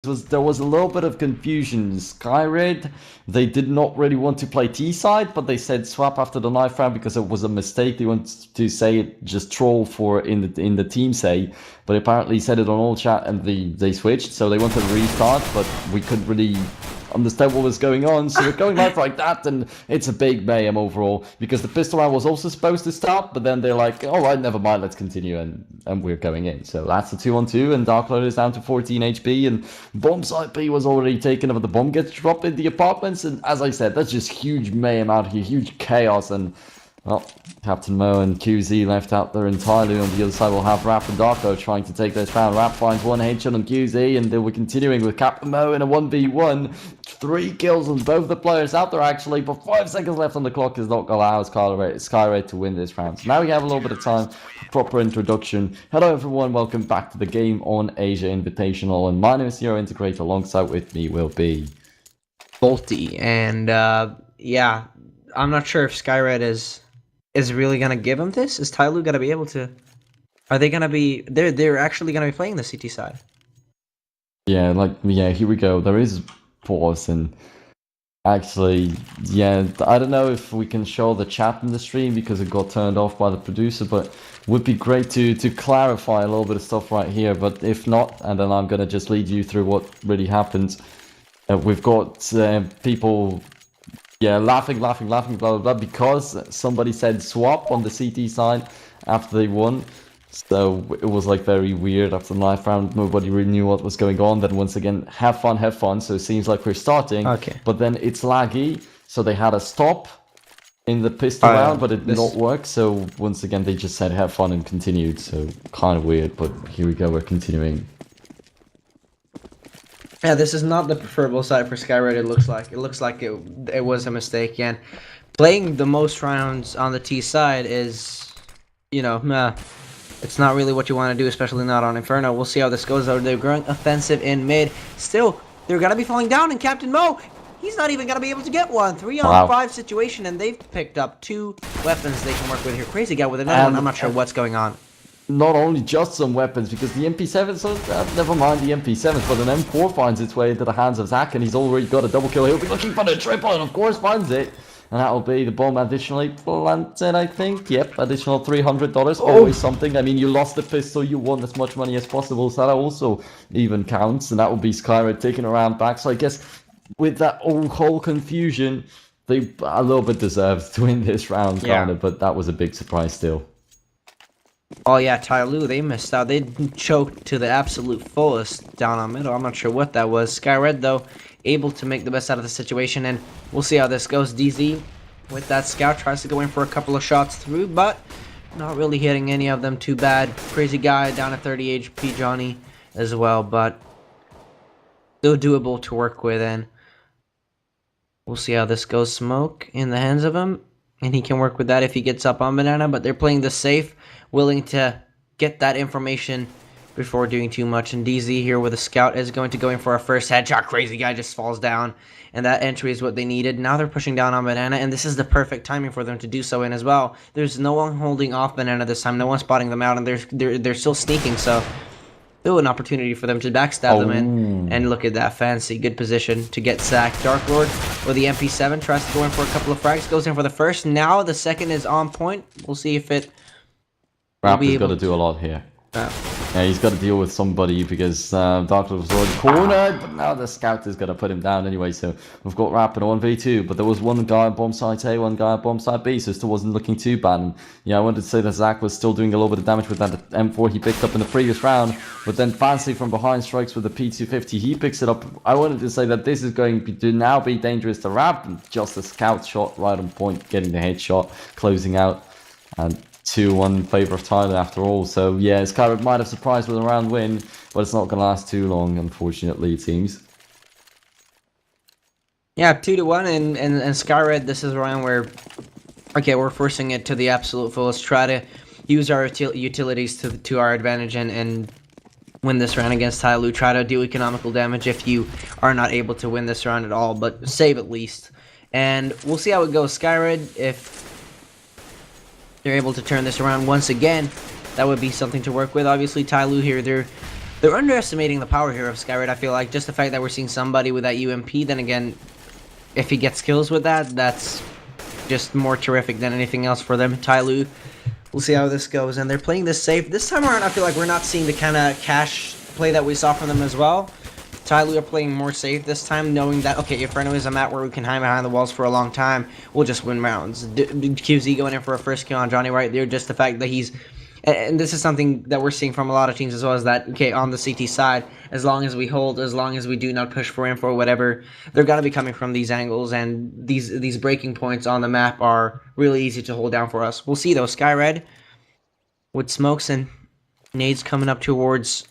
there was a little bit of confusion. Skyred, they did not really want to play T side, but they said swap after the knife round because it was a mistake. They wanted to say it, just troll for in the team say, but apparently said it on all chat and they switched. So they wanted to restart, but we couldn't really understand what was going on. So we're going live like that, and it's a big mayhem overall because the pistol round was also supposed to start, but then they're like, all right, never mind, let's continue, and we're going in. So that's the 2-on-2, and Darklord is down to 14 HP, and bomb site B was already taken over. The bomb gets dropped in the apartments, and as I said, that's just huge mayhem out here, huge chaos, and well, Captain Mo and QZ left out there entirely. On the other side, we'll have Rap and Darko trying to take this round. Rap finds one headshot on QZ, and then we're continuing with Captain Mo in a 1v1. 3 kills on both the players out there, actually, but 5 seconds left on the clock is not going to allow Skyred to win this round. So now we have a little bit of time for proper introduction. Hello, everyone. Welcome back to the Game on Asia Invitational, and my name is Zero Integrator. Alongside with me will be Bolty, and yeah, I'm not sure if Skyred is really gonna give him this. Is Tyloo gonna be able to? Are they gonna be? They're actually gonna be playing the CT side. Yeah, here we go. There is pause, and actually, yeah, I don't know if we can show the chat in the stream because it got turned off by the producer, but it would be great to clarify a little bit of stuff right here. But if not, and then I'm gonna just lead you through what really happened. We've got people. Yeah, laughing, blah, blah, blah, because somebody said swap on the CT side after they won. So it was like very weird after the knife round. Nobody really knew what was going on. Then once again, have fun. So it seems like we're starting. Okay. But then it's laggy. So they had a stop in the pistol round, but it did not work. So once again, they just said have fun and continued. So kind of weird, but here we go. We're continuing. Yeah, this is not the preferable side for Skyred. It looks like it was a mistake, and playing the most rounds on the T side is, you know, it's not really what you want to do, especially not on Inferno. We'll see how this goes, though. They're growing offensive in mid. Still, they're gonna be falling down, and Captain Mo, he's not even gonna be able to get one. 3-on-5 situation, and they've picked up 2 weapons they can work with here. Crazy guy with another one. I'm not sure what's going on. Not only just some weapons, because the MP7s, never mind the MP7s, but an M4 finds its way into the hands of Zach, and he's already got a double kill. He'll be looking for the triple, and of course finds it. And that'll be the bomb additionally planted, I think. Yep, additional $300, always something. I mean, you lost the pistol, you won as much money as possible, so that also even counts. And that will be Skyred taking around back. So I guess with that whole confusion, they a little bit deserved to win this round, kind of, but that was a big surprise still. Oh yeah, Tyloo, they missed out. They choked to the absolute fullest down on middle. I'm not sure what that was. Skyred, though, able to make the best out of the situation, and we'll see how this goes. DZ, with that scout, tries to go in for a couple of shots through, but not really hitting any of them too bad. Crazy guy down at 30 HP, Johnny, as well, but still doable to work with, and we'll see how this goes. Smoke in the hands of him, and he can work with that if he gets up on Banana, but they're playing the safe, willing to get that information before doing too much. And DZ here with a scout is going to go in for a first headshot. Crazy guy just falls down, and that entry is what they needed. Now they're pushing down on Banana, and this is the perfect timing for them to do so in as well. There's no one holding off Banana this time, no one spotting them out, and they're still sneaking, so still an opportunity for them to backstab them in. And look at that, fancy, good position to get sacked. Darklord with the MP7 tries to go in for a couple of frags, goes in for the first. Now the second is on point. We'll see if it Rapper's got to do a lot here. Yeah, he's got to deal with somebody because Darklord was already cornered, but now the scout is going to put him down anyway. So we've got Rap in a 1v2, but there was one guy on bomb site A, one guy on bomb site B, so it still wasn't looking too bad. And yeah, I wanted to say that Zach was still doing a little bit of damage with that M4 he picked up in the previous round, but then Fancy from behind strikes with the P250. He picks it up. I wanted to say that this is going to now be dangerous to Rap, and just a scout shot right on point, getting the headshot, closing out, and 2-1 in favour of Tyloo after all. So yeah, Skyred might have surprised with a round win, but it's not going to last too long, unfortunately, it seems. Yeah, 2-1, and Skyred, this is a round where, okay, we're forcing it to the absolute fullest. Try to use our utilities to our advantage and win this round against Tyloo. Try to do economical damage if you are not able to win this round at all, but save at least. And we'll see how it goes. Skyred, if they're able to turn this around once again, that would be something to work with. Obviously, Tyloo here, they're They're underestimating the power here of Skyred, I feel like. Just the fact that we're seeing somebody with that UMP, then again, if he gets kills with that, that's just more terrific than anything else for them. Tyloo, we'll see how this goes. And they're playing this safe. This time around, I feel like we're not seeing the kind of cash play that we saw from them as well. Tyloo are playing more safe this time, knowing that, okay, Inferno is a map where we can hide behind the walls for a long time. We'll just win rounds. QZ going in for a first kill on Johnny right there. Just the fact that he's... And this is something that we're seeing from a lot of teams as well, is that, okay, on the CT side, as long as we hold, as long as we do not push for info or whatever, they're going to be coming from these angles, and these breaking points on the map are really easy to hold down for us. We'll see, though. Skyred with smokes and nades coming up towards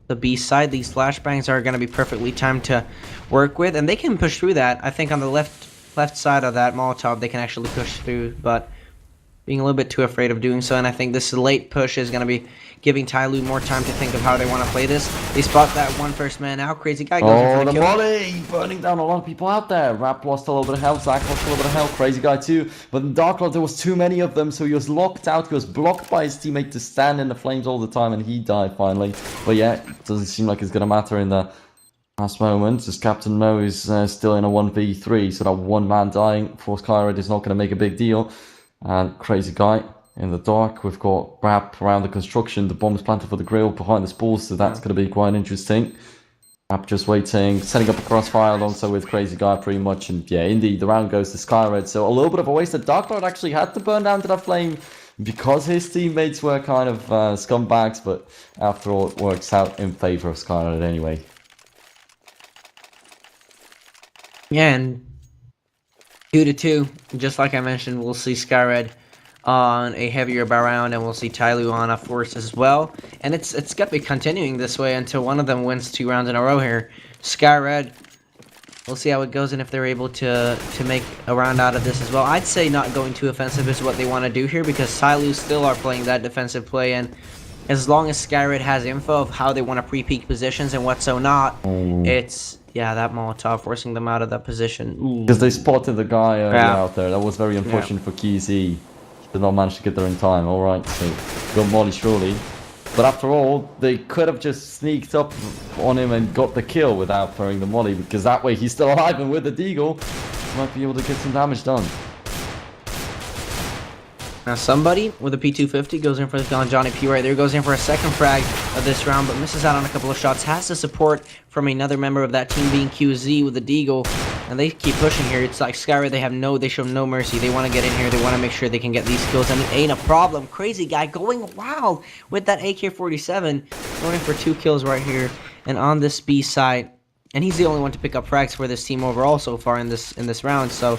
the B side. These flashbangs are going to be perfectly timed to work with, and they can push through that. I think on the left side of that Molotov, they can actually push through, but being a little bit too afraid of doing so, and I think this late push is going to be giving Tyloo more time to think of how they want to play this. They spot that one first man out. Crazy guy goes in for the kill. Molly! Burning down a lot of people out there. Rap lost a little bit of health, Zach lost a little bit of health, Crazy guy too. But in Dark Lord there was too many of them, so he was locked out. He was blocked by his teammate to stand in the flames all the time, and he died finally. But yeah, it doesn't seem like it's going to matter in the last moment, as Captain Mo is still in a 1v3, so that one man dying for Skyred is not going to make a big deal. And Crazy guy in the dark. We've got Rap around the construction. The bomb is planted for the grill behind the spores, so that's going to be quite interesting. Rap just waiting, setting up a crossfire alongside with Crazy guy pretty much. And yeah, indeed, the round goes to Skyred. So a little bit of a waste. That Dark Lord actually had to burn down to that flame because his teammates were kind of scumbags. But after all, it works out in favor of Skyred anyway. Yeah, and 2-2, just like I mentioned, we'll see Skyred on a heavier round, and we'll see Tyloo on a force as well. And it's got to be continuing this way until one of them wins 2 rounds in a row here. Skyred, we'll see how it goes and if they're able to make a round out of this as well. I'd say not going too offensive is what they want to do here, because Tyloo still are playing that defensive play, and as long as Skyred has info of how they want to pre-peak positions and what so not, it's... Yeah, that Molotov forcing them out of that position. Because they spotted the guy out there. That was very unfortunate for QZ. Did not manage to get there in time. Alright, so got Molly surely. But after all, they could have just sneaked up on him and got the kill without throwing the Molly, because that way he's still alive, and with the Deagle, might be able to get some damage done. Now somebody with a P250 goes in for the Johnny P right there, goes in for a second frag of this round, but misses out on a couple of shots. Has the support from another member of that team being QZ with the Deagle, and they keep pushing here. It's like Skyred, they show no mercy. They want to get in here, they want to make sure they can get these kills, and it ain't a problem. Crazy guy going wild with that AK-47, going in for 2 kills right here, and on this B side, and he's the only one to pick up frags for this team overall so far in this round, so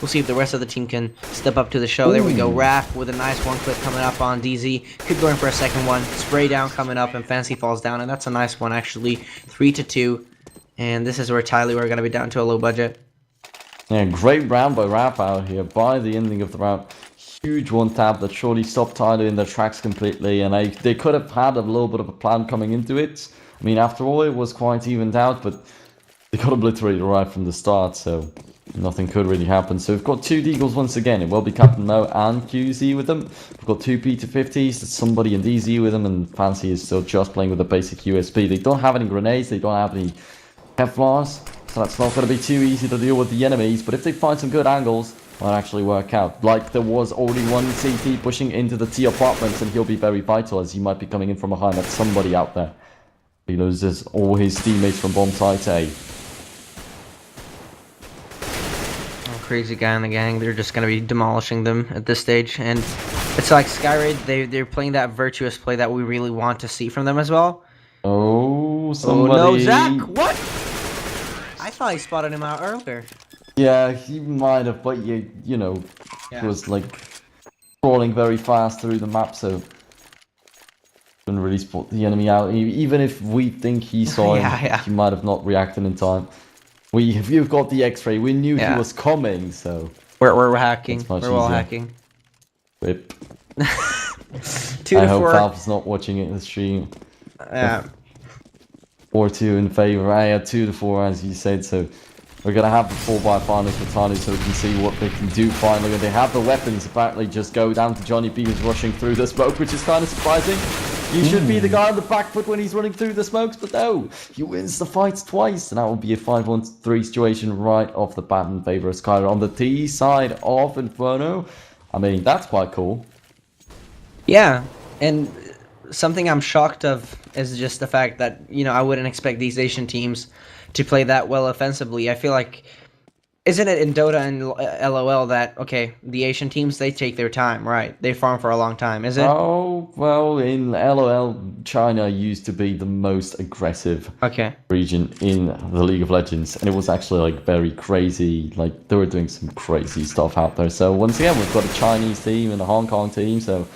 we'll see if the rest of the team can step up to the show. There we go. Rap with a nice one clip coming up on DZ. Could go in for a second one. Spray down coming up, and Fancy falls down, and that's a nice one actually. 3-2, and this is where Tyloo are going to be down to a low budget. Yeah, great round by Rap out here. By the ending of the round, huge one tap that surely stopped Tyloo in their tracks completely, and they could have had a little bit of a plan coming into it. I mean, after all, it was quite evened out, but they got obliterated right from the start, so nothing could really happen. So we've got 2 Deagles once again. It will be Captain Mo and QZ with them. We've got 2 P250s, somebody in DZ with them, and Fancy is still just playing with the basic USP. They don't have any grenades, they don't have any Kevlars, so that's not going to be too easy to deal with the enemies. But if they find some good angles, it might actually work out. Like there was already one CT pushing into the T apartments, and he'll be very vital as he might be coming in from behind. That's somebody out there. He loses all his teammates from bomb site A. Crazy guy in the gang, they're just going to be demolishing them at this stage, and it's like Skyred, they're playing that virtuous play that we really want to see from them as well. Oh, somebody... Oh no, Zach, what? I thought he spotted him out earlier. Yeah, he might have, but you know, it was like crawling very fast through the map, so couldn't really spot the enemy out. Even if we think he saw him, he might have not reacted in time. You've got the X-ray. We knew he was coming, so we're hacking. We're all hacking. Rip. 2-4. I hope Valve's not watching it in the stream. Yeah. 4-2 in favor. I had 2-4, as you said. So we're gonna have the 4x finals for Tyloo, so we can see what they can do finally. And they have the weapons. Apparently, just go down to Johnny B, who's rushing through the smoke, which is kind of surprising. You should be the guy on the back foot when he's running through the smokes, but no, he wins the fights twice, and that will be a 5-1-3 situation right off the bat in favor of Skyred on the T side of Inferno. I mean, that's quite cool. Yeah, and something I'm shocked of is just the fact that, you know, I wouldn't expect these Asian teams to play that well offensively. I feel like, isn't it in Dota and LOL that, okay, the Asian teams, they take their time, right? They farm for a long time, is it? Oh, well, in LOL, China used to be the most aggressive Okay. region in the League of Legends, and it was actually like very crazy. Like they were doing some crazy stuff out there. So once again, we've got a Chinese team and a Hong Kong team, so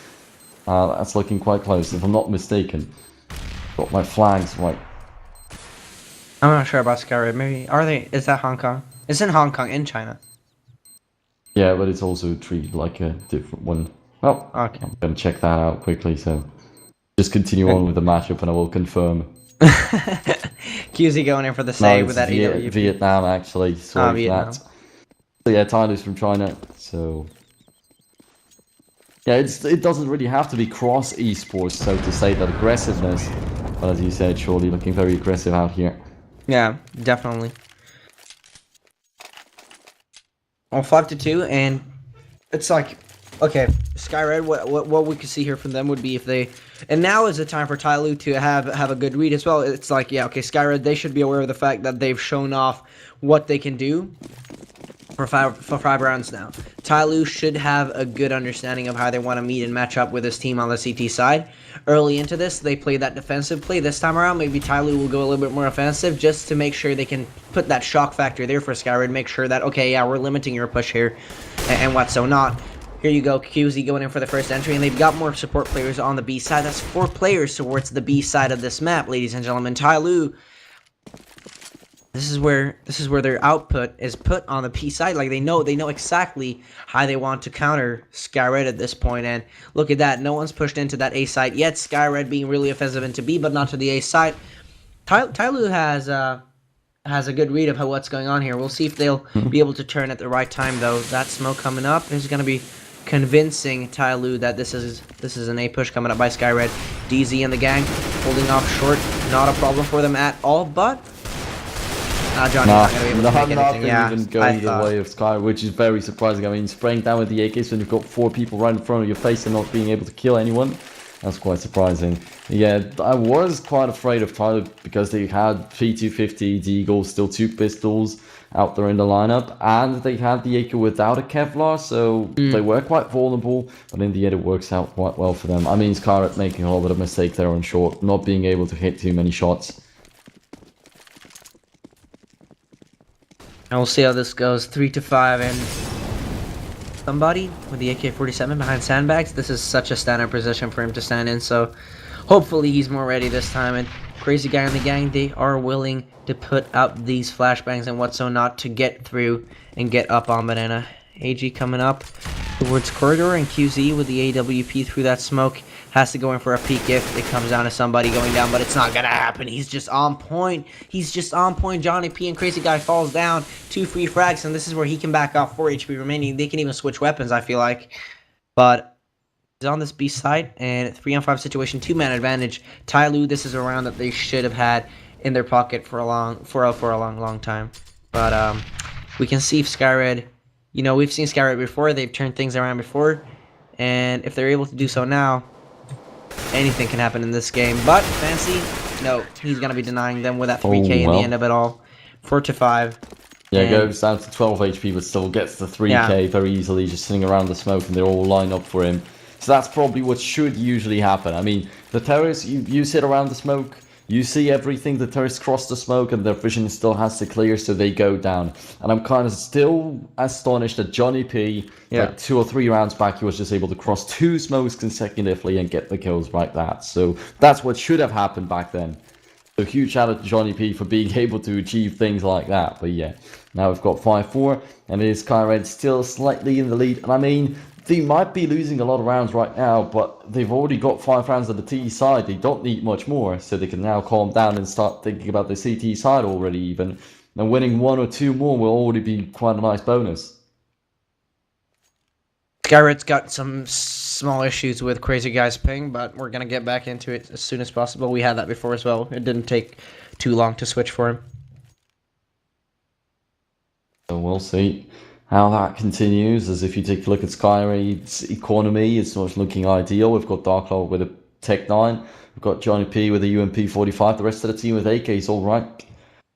that's looking quite close, if I'm not mistaken. Got my flags right. I'm not sure about Skyred. Maybe, are they, is that Hong Kong? It's in Hong Kong, in China. Yeah, but it's also treated like a different one. Well, Okay. I'm gonna check that out quickly. So just continue on with the matchup, and I will confirm. QZ going in for the save No, with that it's AWP. Vietnam actually. Sorry for Vietnam. that. So yeah, Tyloo's from China. So yeah, it doesn't really have to be cross esports, so to say, that aggressiveness. But as you said, surely looking very aggressive out here. Yeah, definitely. Well, 5-2, and it's like, okay, Skyred. What we could see here from them would be if they, and now is the time for Tyloo to have a good read as well. It's like, yeah, okay, Skyred, they should be aware of the fact that they've shown off what they can do for five rounds now. Tyloo should have a good understanding of how they want to meet and match up with his team on the CT side. Early into this, they play that defensive play. This time around, maybe Tyloo will go a little bit more offensive just to make sure they can put that shock factor there for Skyred, make sure that, okay, yeah, we're limiting your push here, and what so not. Here you go, QZ going in for the first entry, and they've got more support players on the B side. That's 4 players towards the B side of this map, ladies and gentlemen. Tyloo, this is where their output is put on the P side. Like they know exactly how they want to counter Skyred at this point. And look at that, no one's pushed into that A side yet. Skyred being really offensive into B, but not to the A side. Tyloo has a good read of what's going on here. We'll see if they'll be able to turn at the right time, though. That smoke coming up is going to be convincing Tyloo that this is an A push coming up by Skyred. DZ and the gang holding off short, not a problem for them at all, but Johnny's not going to be able to make anything. Yeah, even going the way of Sky, which is very surprising. I mean, spraying down with the AKs when you've got 4 people right in front of your face and not being able to kill anyone, that's quite surprising. Yeah, I was quite afraid of Tyloo because they had P250, Deagle, still 2 pistols out there in the lineup, and they had the AK without a Kevlar, so they were quite vulnerable, but in the end it works out quite well for them. I mean, Skyred making a little bit of mistake there on short, not being able to hit too many shots. And we'll see how this goes. 3-5, and somebody with the AK-47 behind sandbags. This is such a standard position for him to stand in, so hopefully he's more ready this time. And crazy guy in the gang, they are willing to put up these flashbangs and what so not to get through and get up on banana. AG coming up towards corridor, and QZ with the AWP through that smoke has to go in for a peek if it comes down to somebody going down, but it's not gonna happen. He's just on point. He's just on point. Johnny P and Crazy Guy falls down. 2 free frags, and this is where he can back off. 4 HP remaining. They can even switch weapons, I feel like. But he's on this B side, and 3-on-5 situation, 2-man advantage. Tyloo, this is a round that they should have had in their pocket for a long time. But we can see if Skyred, you know, we've seen Skyred before. They've turned things around before, and if they're able to do so now, anything can happen in this game. But Fancy, no, he's gonna be denying them with that 3K in the end of it all. 4-5. Yeah, goes down to 12 HP, but still gets the 3K very easily, just sitting around the smoke, and they're all lined up for him. So that's probably what should usually happen. I mean, the terrorists, you sit around the smoke, you see everything, the terrorists cross the smoke, and their vision still has to clear, so they go down. And I'm kind of still astonished that Johnny P, like 2 or 3 rounds back, he was just able to cross 2 smokes consecutively and get the kills like that. So that's what should have happened back then. So huge shout out to Johnny P for being able to achieve things like that. But yeah, now we've got 5-4, and it is Skyred still slightly in the lead. And I mean, they might be losing a lot of rounds right now, but they've already got 5 rounds on the T side. They don't need much more, so they can now calm down and start thinking about the CT side already even. And winning 1 or 2 more will already be quite a nice bonus. Skyred's got some small issues with Crazy Guy's ping, but we're gonna get back into it as soon as possible. We had that before as well. It didn't take too long to switch for him. So we'll see how that continues. As if you take a look at Skyraid's economy, it's not looking ideal. We've got Dark Lord with a Tech 9. We've got Johnny P with a UMP 45. The rest of the team with AKs, all right.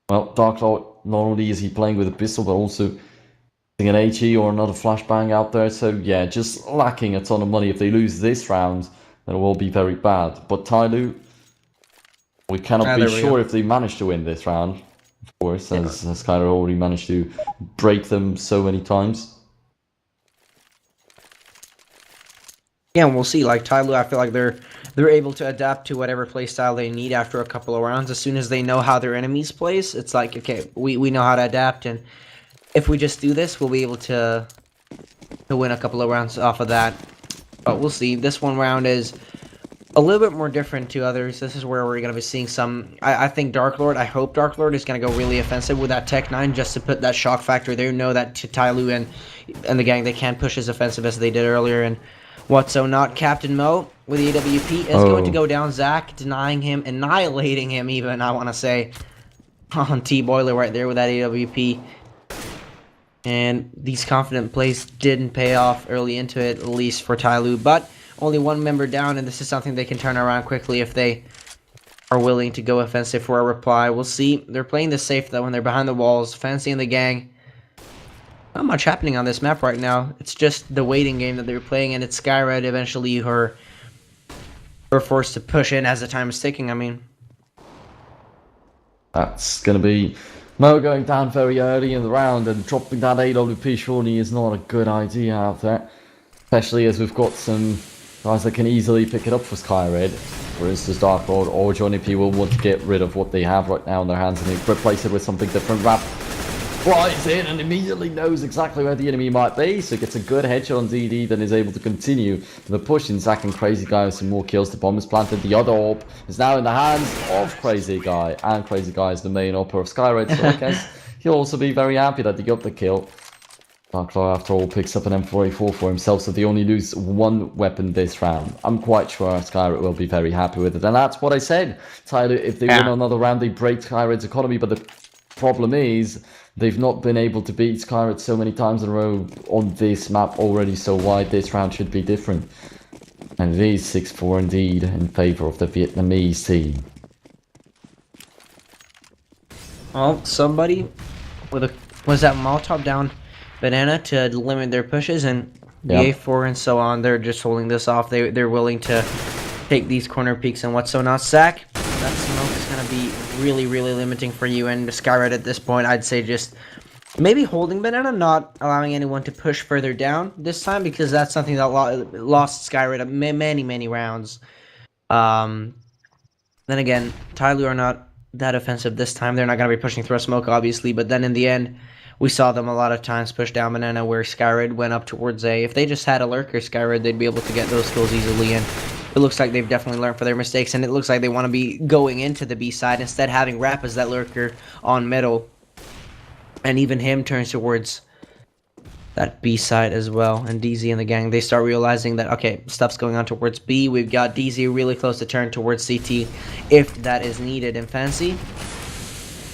Well, Dark Lord, not only is he playing with a pistol, but also an HE or another flashbang out there. So yeah, just lacking a ton of money. If they lose this round, then it will be very bad. But Tyloo, we cannot be sure if they manage to win this round. Of course, as Skyred already managed to break them so many times. Yeah, and we'll see. Like Tyloo, I feel like they're able to adapt to whatever playstyle they need after a couple of rounds. As soon as they know how their enemies plays, it's like, okay, we know how to adapt, and if we just do this, we'll be able to win a couple of rounds off of that. But we'll see. This one round is a little bit more different to others. This is where we're going to be seeing some... I think Dark Lord, I hope Dark Lord is going to go really offensive with that Tech 9 just to put that shock factor there. Know that Tyloo and the gang, they can't push as offensive as they did earlier. And what so not Captain Mo with the AWP is going to go down. Zach denying him, annihilating him even, I want to say, on T-Boiler right there with that AWP. And these confident plays didn't pay off early into it, at least for Tyloo. But only one member down, and this is something they can turn around quickly if they are willing to go offensive for a reply. We'll see. They're playing this safe, though, when they're behind the walls, fancying the gang. Not much happening on this map right now. It's just the waiting game that they're playing, and it's Skyred eventually who are forced to push in as the time is ticking, I mean. That's going to be Mo going down very early in the round, and dropping that AWP surely is not a good idea out there. Especially as we've got some guys that can easily pick it up for Skyred. For instance, Dark Lord or Johnny P will want to get rid of what they have right now in their hands and replace it with something different. Rap flies in and immediately knows exactly where the enemy might be, so gets a good headshot on DD, then is able to continue the push. In Zach and Crazy Guy with some more kills. The bomb is planted. The other orb is now in the hands of Crazy Guy, and Crazy Guy is the main opera of Skyred, so I guess he'll also be very happy that he got the kill. Dark Lord, after all, picks up an M4A4 for himself, so they only lose one weapon this round. I'm quite sure Skyred will be very happy with it, and that's what I said. Tyloo, if they win another round, they break Skyred's economy, but the problem is they've not been able to beat Skyred so many times in a row on this map already, so why this round should be different. And it is 6-4 indeed in favour of the Vietnamese team. Well, somebody with a... was that Molotov down Banana to limit their pushes, and the A4 and so on, they're just holding this off. They're willing to take these corner peeks and what's so not. Sack, that smoke is going to be really, really limiting for you, and Skyred at this point, I'd say just maybe holding Banana, not allowing anyone to push further down this time, because that's something that lost Skyred many, many rounds. Then again, Tyloo are not that offensive this time. They're not going to be pushing through a smoke, obviously, but then in the end, we saw them a lot of times push down Banana where Skyred went up towards A. If they just had a lurker Skyred, they'd be able to get those kills easily, and it looks like they've definitely learned from their mistakes, and it looks like they want to be going into the B side, instead having Rap as that lurker on middle. And even him turns towards that B side as well, and DZ and the gang, they start realizing that, okay, stuff's going on towards B. We've got DZ really close to turn towards CT if that is needed. And Fancy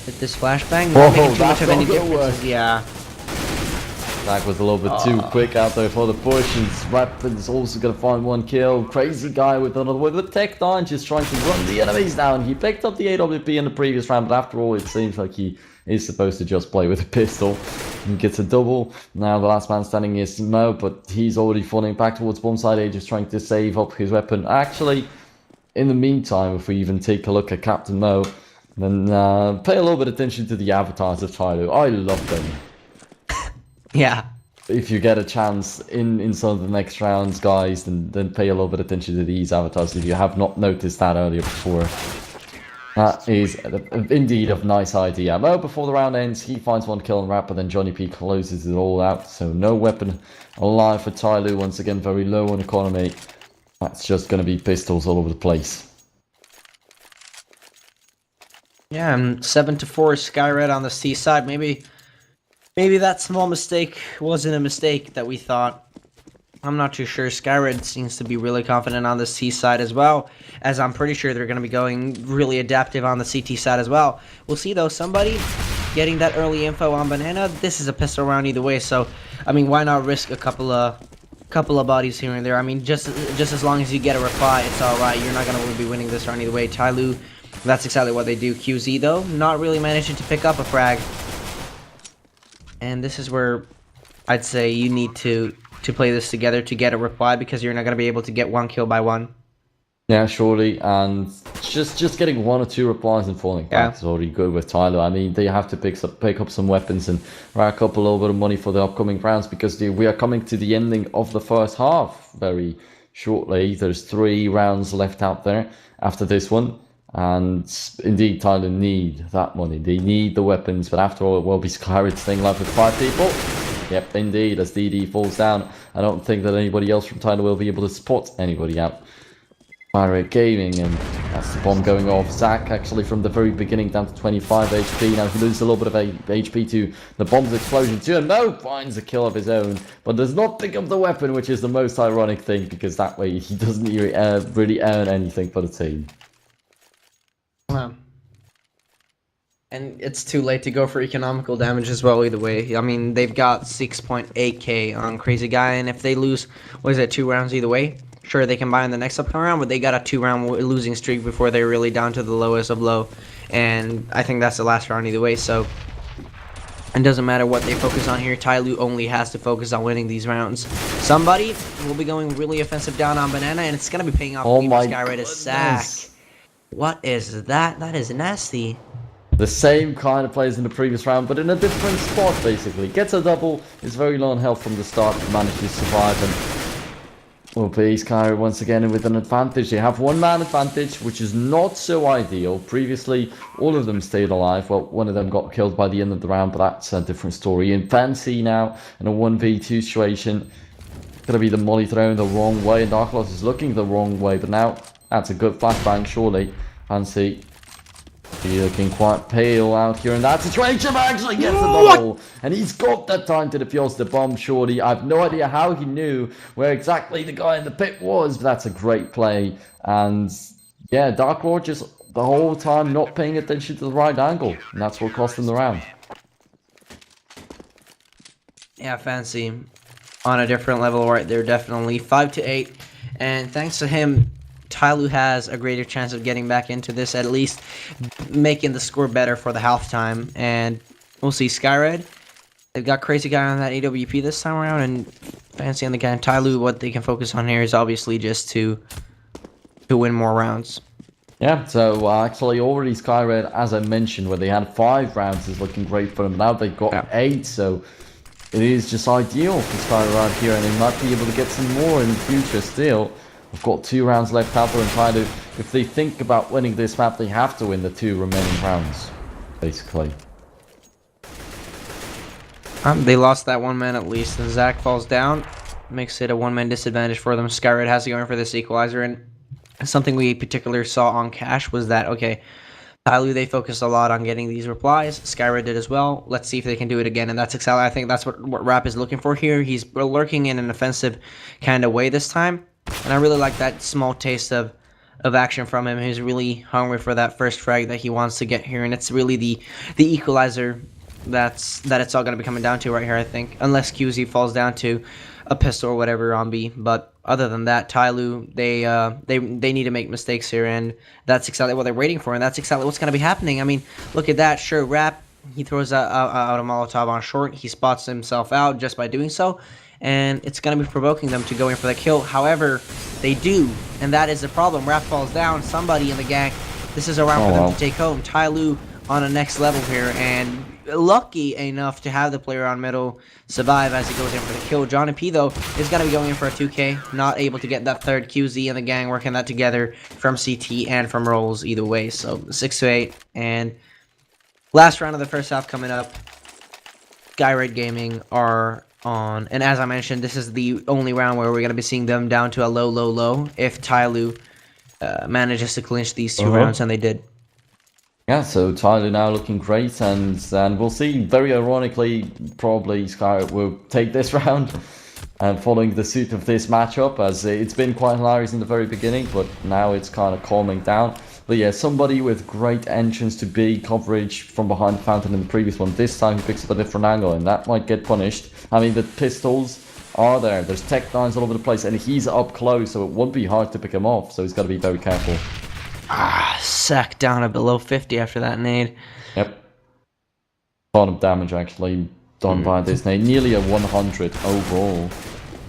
with this flashbang, not making too much of any difference. Yeah. Zach was a little bit too quick out there for the push, and Rap is also going to find one kill. Crazy Guy with another with the Tech 9 just trying to run the enemies down. He picked up the AWP in the previous round, but after all, it seems like he is supposed to just play with a pistol. He gets a double. Now the last man standing is Mo, but he's already falling back towards bomb side A, just trying to save up his weapon. Actually, in the meantime, if we even take a look at Captain Mo, then pay a little bit of attention to the avatars of Tyloo. I love them. Yeah. If you get a chance in some of the next rounds, guys, then pay a little bit of attention to these avatars if you have not noticed that earlier before. That is indeed a nice idea. Mo, before the round ends, he finds one kill on Rap, but then Johnny P closes it all out. So no weapon alive for Tyloo. Once again, very low on economy. That's just going to be pistols all over the place. Yeah, and 7-4 Skyred on the C side. Maybe that small mistake wasn't a mistake that we thought. I'm not too sure. Skyred seems to be really confident on the C side as well, as I'm pretty sure they're going to be going really adaptive on the CT side as well. We'll see though, somebody getting that early info on Banana. This is a pistol round either way, so I mean, why not risk a couple of bodies here and there? I mean, just as long as you get a reply, it's all right. You're not going to be winning this round either way. Tyloo, that's exactly what they do. QZ though, not really managing to pick up a frag, and this is where I'd say you need to play this together to get a reply, because you're not going to be able to get one kill by one. Yeah, surely, and just getting 1 or 2 replies and falling back is already good with Tyloo. I mean, they have to pick up some weapons and rack up a little bit of money for the upcoming rounds, because we are coming to the ending of the first half very shortly. There's 3 rounds left out there after this one, and indeed, Tyloo need that money. They need the weapons, but after all, it will be Skyred staying alive with 5 people. Yep, indeed, as DD falls down, I don't think that anybody else from Tyloo will be able to spot anybody out. Pirate Gaming, and that's the bomb going off. Zach actually from the very beginning down to 25 HP. Now he loses a little bit of HP to the bomb's explosion too, and no, finds a kill of his own, but does not pick up the weapon, which is the most ironic thing, because that way he doesn't really earn anything for the team. Wow. And it's too late to go for economical damage as well either way. I mean, they've got 6.8k on Crazy Guy, and if they lose, what is it, 2 rounds either way? Sure, they can buy in the next upcoming round, but they got a 2-round losing streak before they're really down to the lowest of low. And I think that's the last round either way, so it doesn't matter what they focus on here. Tyloo only has to focus on winning these rounds. Somebody will be going really offensive down on Banana, and it's going to be paying off. Oh my Skyred is sack. What is that? That is nasty. The same kind of players in the previous round, but in a different spot, basically. Gets a double, is very low on health from the start, but manages to survive, and will be Skyred once again with an advantage. They have 1-man advantage, which is not so ideal. Previously, all of them stayed alive. Well, one of them got killed by the end of the round, but that's a different story. In Fancy now, in a 1v2 situation, gonna be the molly thrown the wrong way, and Dark Lost is looking the wrong way, but now that's a good flashbang, surely. Fancy looking quite pale out here in that situation, but actually gets the double, and he's got that time to defuse the bomb, surely. I have no idea how he knew where exactly the guy in the pit was, but that's a great play. And yeah, Dark Lord just the whole time not paying attention to the right angle, and that's what cost him the round. Yeah, Fancy on a different level right there, definitely. 5-8, and thanks to him, Tyloo has a greater chance of getting back into this, at least making the score better for the halftime. And we'll see. Skyred, they've got Crazy Guy on that AWP this time around, and Fancy on the guy. And Tyloo, what they can focus on here is obviously just to win more rounds. Yeah, so actually already Skyred, as I mentioned, where they had 5 rounds, is looking great for them. Now they've got 8, so it is just ideal for Skyred out here, and they might be able to get some more in the future still. We've got 2 rounds left out there, and Tyloo, if they think about winning this map, they have to win the 2 remaining rounds, basically. They lost that 1-man at least, and Zach falls down. Makes it a 1-man disadvantage for them. Skyred has to go in for this equalizer, and something we particularly saw on Cash was that, okay, Tyloo, they focused a lot on getting these replies. Skyred did as well. Let's see if they can do it again, and that's exactly, I think that's what Rap is looking for here. He's lurking in an offensive kind of way this time. And I really like that small taste of action from him. He's really hungry for that first frag that he wants to get here, and it's really the equalizer that it's all going to be coming down to right here, I think. Unless QZ falls down to a pistol or whatever on B. But other than that, Tyloo, they need to make mistakes here, and that's exactly what they're waiting for, and that's exactly what's going to be happening. I mean, look at that. Sure, Rap, he throws out a Molotov on short. He spots himself out just by doing so, and it's going to be provoking them to go in for the kill. However, they do, and that is the problem. Rap falls down. Somebody in the gang. This is a round for them to take home. Tyloo on a next level here, and lucky enough to have the player on middle survive as he goes in for the kill. Johnny P, though, is going to be going in for a 2K. Not able to get that third. QZ and the gang working that together from CT and from rolls either way. So 6-8, and last round of the first half coming up. Skyred Gaming are on, and as I mentioned, this is the only round where we're going to be seeing them down to a low if Tyloo manages to clinch these 2 rounds, and they did. Yeah, so Tyloo now looking great, and we'll see. Very ironically, probably Skyred will take this round. and following the suit of this matchup, as it's been quite hilarious in the very beginning, but now it's kind of calming down. But yeah, somebody with great entrance to B coverage from behind the fountain in the previous one. This time he picks up a different angle, and that might get punished. I mean, the pistols are there. There's tech nines all over the place, and he's up close, so it won't be hard to pick him off. So he's got to be very careful. Sack down at below 50 after that nade. Yep. A lot of damage actually done by this nade. Nearly a 100 overall.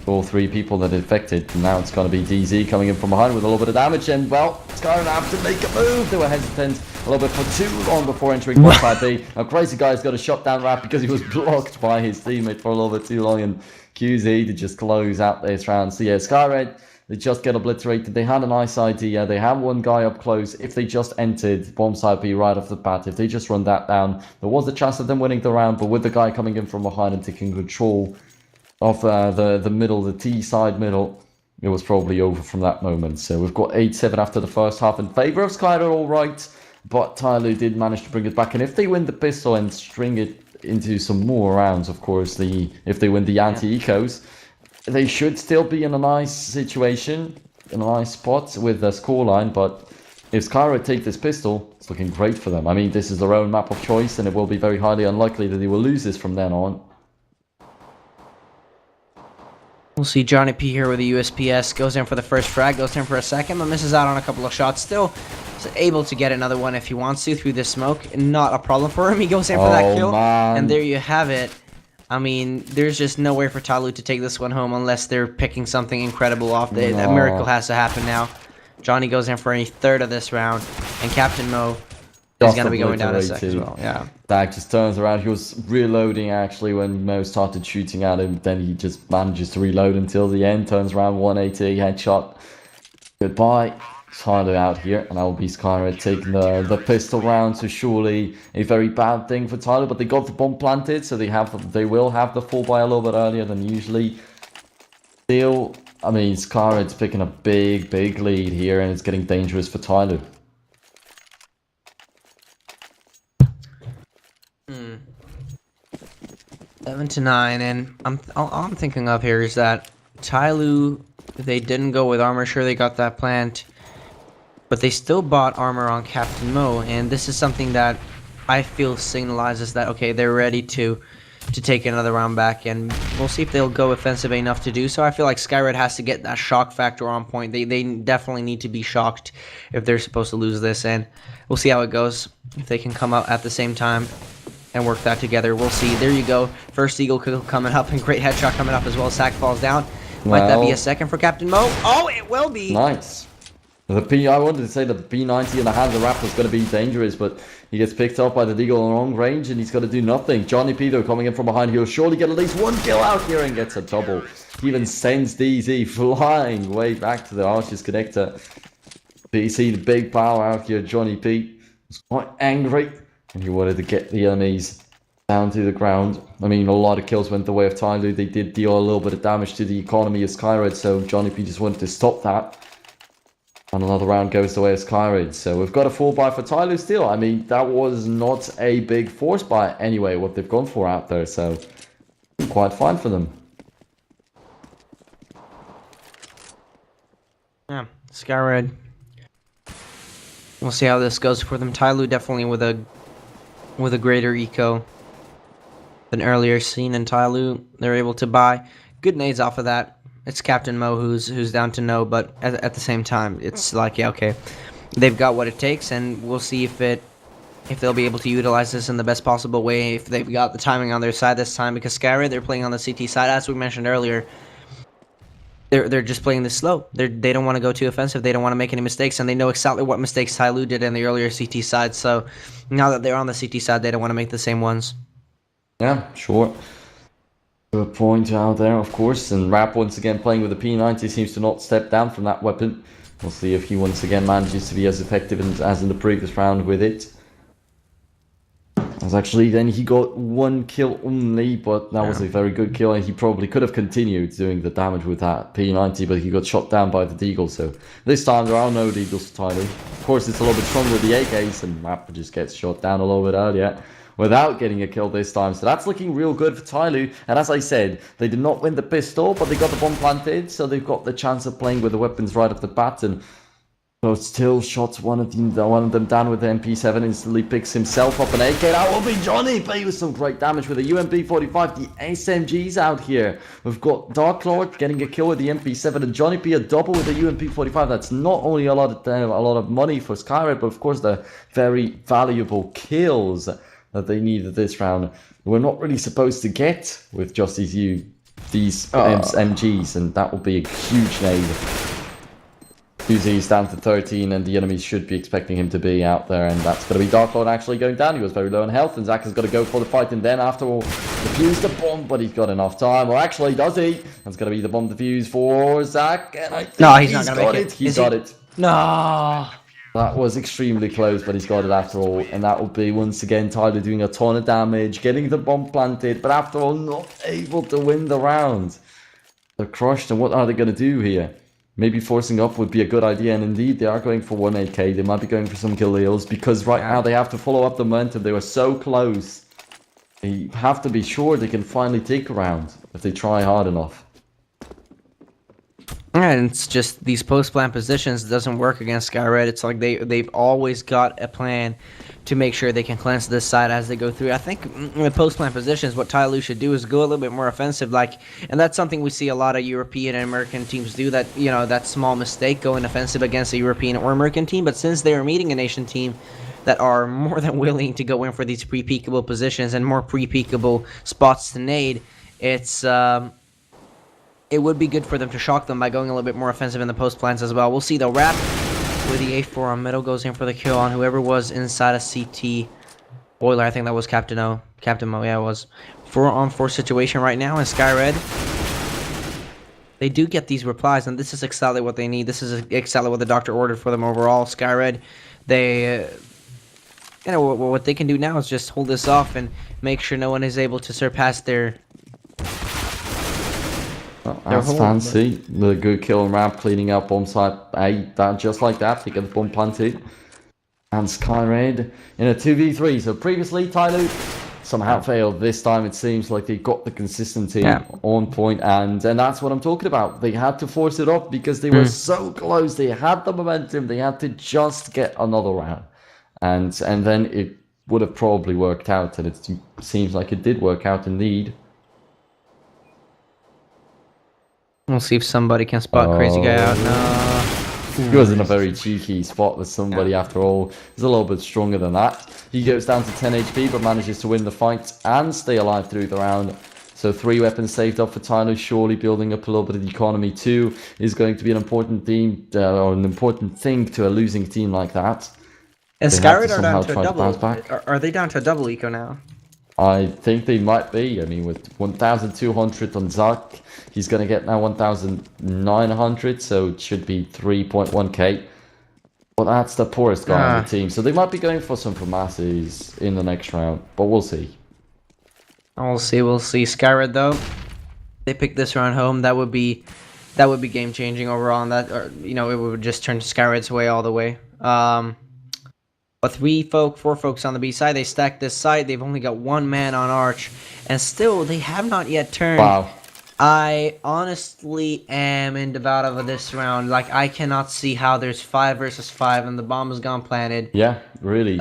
All three people that infected. Now it's going to be DZ coming in from behind with a little bit of damage. And, well, Skyred have to make a move. They were hesitant a little bit for too long before entering 1-5B. A crazy guy's got a shot down wrap because he was blocked by his teammate for a little bit too long. And QZ to just close out this round. So, yeah, Skyred, they just get obliterated. They had a nice idea. They have one guy up close. If they just entered bomb side B right off the bat, if they just run that down, there was a chance of them winning the round. But with the guy coming in from behind and taking control of the middle, the T side middle, it was probably over from that moment. So we've got 8-7 after the first half in favor of Skyred, all right. But Tyloo did manage to bring it back. And if they win the pistol and string it into some more rounds, of course, if they win the anti-ecos, they should still be in a nice situation, in a nice spot with the scoreline. But if Skyred take this pistol, it's looking great for them. I mean, this is their own map of choice, and it will be very highly unlikely that they will lose this from then on. We'll see Johnny P here with the USPS. Goes in for the first frag, goes in for a second, but misses out on a couple of shots. Still is able to get another one if he wants to through the smoke. Not a problem for him. He goes in for that kill. Man. And there you have it. I mean, there's just no way for Tyloo to take this one home unless they're picking something incredible off. A miracle has to happen now. Johnny goes in for a third of this round. And Captain Mo is going to be going down a sec as well. Yeah. Dak just turns around. He was reloading actually when Mo started shooting at him. Then he just manages to reload until the end. Turns around, 180 headshot. Goodbye. Tyloo out here, and that will be Skyred taking the pistol round. So surely a very bad thing for Tyloo, but they got the bomb planted, so they will have the fall by a little bit earlier than usually. Still, I mean, Skyred's picking a big lead here, and it's getting dangerous for Tyloo. 7-9, and all I'm thinking of here is that Tyloo, they didn't go with armor. Sure, they got that plant, but they still bought armor on Captain Mo, and this is something that I feel signalizes that, okay, they're ready to take another round back, and we'll see if they'll go offensive enough to do so. I feel like Skyred has to get that shock factor on point. They definitely need to be shocked if they're supposed to lose this, and we'll see how it goes. If they can come out at the same time and work that together, we'll see. There you go. First eagle kill coming up, and great headshot coming up as well. Sack falls down. Might that be a second for Captain Mo? Oh, it will be. Nice. I wanted to say that the P90 in the hands of Rap was going to be dangerous, but he gets picked up by the Deagle in long range, and he's got to do nothing. Johnny P, though, coming in from behind, he'll surely get at least one kill out here and gets a double. He even sends DZ flying way back to the Archer's connector. But you see the big power out here. Johnny P was quite angry, and he wanted to get the enemies down to the ground. I mean, a lot of kills went the way of Tyloo. They did deal a little bit of damage to the economy of Skyred, so Johnny P just wanted to stop that. And another round goes the way of Skyred. So we've got a 4-buy for Tyloo still. I mean, that was not a big force buy anyway, what they've gone for out there. So quite fine for them. Yeah, Skyred. We'll see how this goes for them. Tyloo definitely with a greater eco than earlier seen in Tyloo. They're able to buy good nades off of that. It's Captain Mo who's down to no, but at the same time, it's like, yeah, okay, they've got what it takes, and we'll see if they'll be able to utilize this in the best possible way, if they've got the timing on their side this time, because Skyred, they're playing on the CT side, as we mentioned earlier. They're just playing this slow. They don't want to go too offensive. They don't want to make any mistakes, and they know exactly what mistakes Tyloo did in the earlier CT side, so now that they're on the CT side, they don't want to make the same ones. Yeah, sure. A point out there, of course, and Rap once again playing with the P90 seems to not step down from that weapon. We'll see if he once again manages to be as effective as in the previous round with it. As actually then he got one kill only, but that was a very good kill, and he probably could have continued doing the damage with that P90, but he got shot down by the Deagle. So this time there are no Deagles to Tyloo. Of course, it's a little bit stronger with the AKs, and Rap just gets shot down a little bit earlier. without getting a kill this time. So that's looking real good for Tyloo. And as I said, they did not win the pistol, but they got the bomb planted, so they've got the chance of playing with the weapons right off the bat. And so still shots one of them down with the MP7, instantly picks himself up an AK. That will be Johnny P with some great damage with a UMP45. The SMGs out here. We've got Dark Lord getting a kill with the MP7 and Johnny P a double with the UMP45. That's not only a lot of money for Skyred, but of course the very valuable kills that they needed this round. We're not really supposed to get with just these MGs, and that will be a huge nade. He's down to 13, and the enemies should be expecting him to be out there, and that's going to be Dark Lord actually going down. He was very low in health, and Zach has got to go for the fight, and then after all, defuse the bomb, but he's got enough time. Or actually, does he? That's going to be the bomb defuse for Zach, and I think he's not going to make it. He's got it. No. That was extremely close, but he's got it after all, and that will be once again Tyloo doing a ton of damage, getting the bomb planted, but after all, not able to win the round. They're crushed, and what are they going to do here? Maybe forcing up would be a good idea, and indeed they are going for 1 AK. They might be going for some kill deals, because right now they have to follow up the momentum. They were so close. They have to be sure they can finally take a round if they try hard enough. And it's just these post-plan positions doesn't work against Skyred. It's like they've always got a plan to make sure they can cleanse this side as they go through. I think in the post-plan positions, what Tyloo should do is go a little bit more offensive, and that's something we see a lot of European and American teams do. That that small mistake, going offensive against a European or American team. But since they are meeting a nation team that are more than willing to go in for these pre-peekable positions and more pre-peekable spots to nade, it would be good for them to shock them by going a little bit more offensive in the post plans as well. We'll see the wrap with the A4 on middle, goes in for the kill on whoever was inside a CT boiler. I think that was Captain O. Captain Mo, yeah, it was. 4-on-4 situation right now in Skyred. They do get these replies, and this is exactly what they need. This is exactly what the doctor ordered for them overall. Skyred, they... what they can do now is just hold this off and make sure no one is able to surpass their... That's fancy. The good kill and ramp, cleaning up bomb site A. Just like that, they get the bomb planted. And Skyred in a 2v3. So previously, Tyloo somehow failed. This time it seems like they got the consistency on point, and that's what I'm talking about. They had to force it up because they were so close. They had the momentum. They had to just get another round. And then it would have probably worked out, and it seems like it did work out indeed. We'll see if somebody can spot Crazy Guy out. No. He was in a very cheeky spot with somebody after all. He's a little bit stronger than that. He goes down to 10 HP but manages to win the fight and stay alive through the round. So 3 weapons saved up for Tyloo, surely building up a little bit of the economy too is going to be an important theme or an important thing to a losing team like that. And Skyred are down to a double. Are they down to a double eco now? I think they might be. I mean, with 1,200 on Zach, he's going to get now 1,900, so it should be 3.1k. Well, that's the poorest guy on the team, so they might be going for some masses in the next round, but we'll see. We'll see. Skyred though, they pick this round home. That would be game changing overall, and that, or it would just turn Skyred's way all the way. But 4 folks on the B side. They stack this side. They've only got 1 man on Arch, and still they have not yet turned. Wow. I honestly am in doubt over this round. Like, I cannot see how there's 5 versus 5 and the bomb has gone planted. Yeah, really.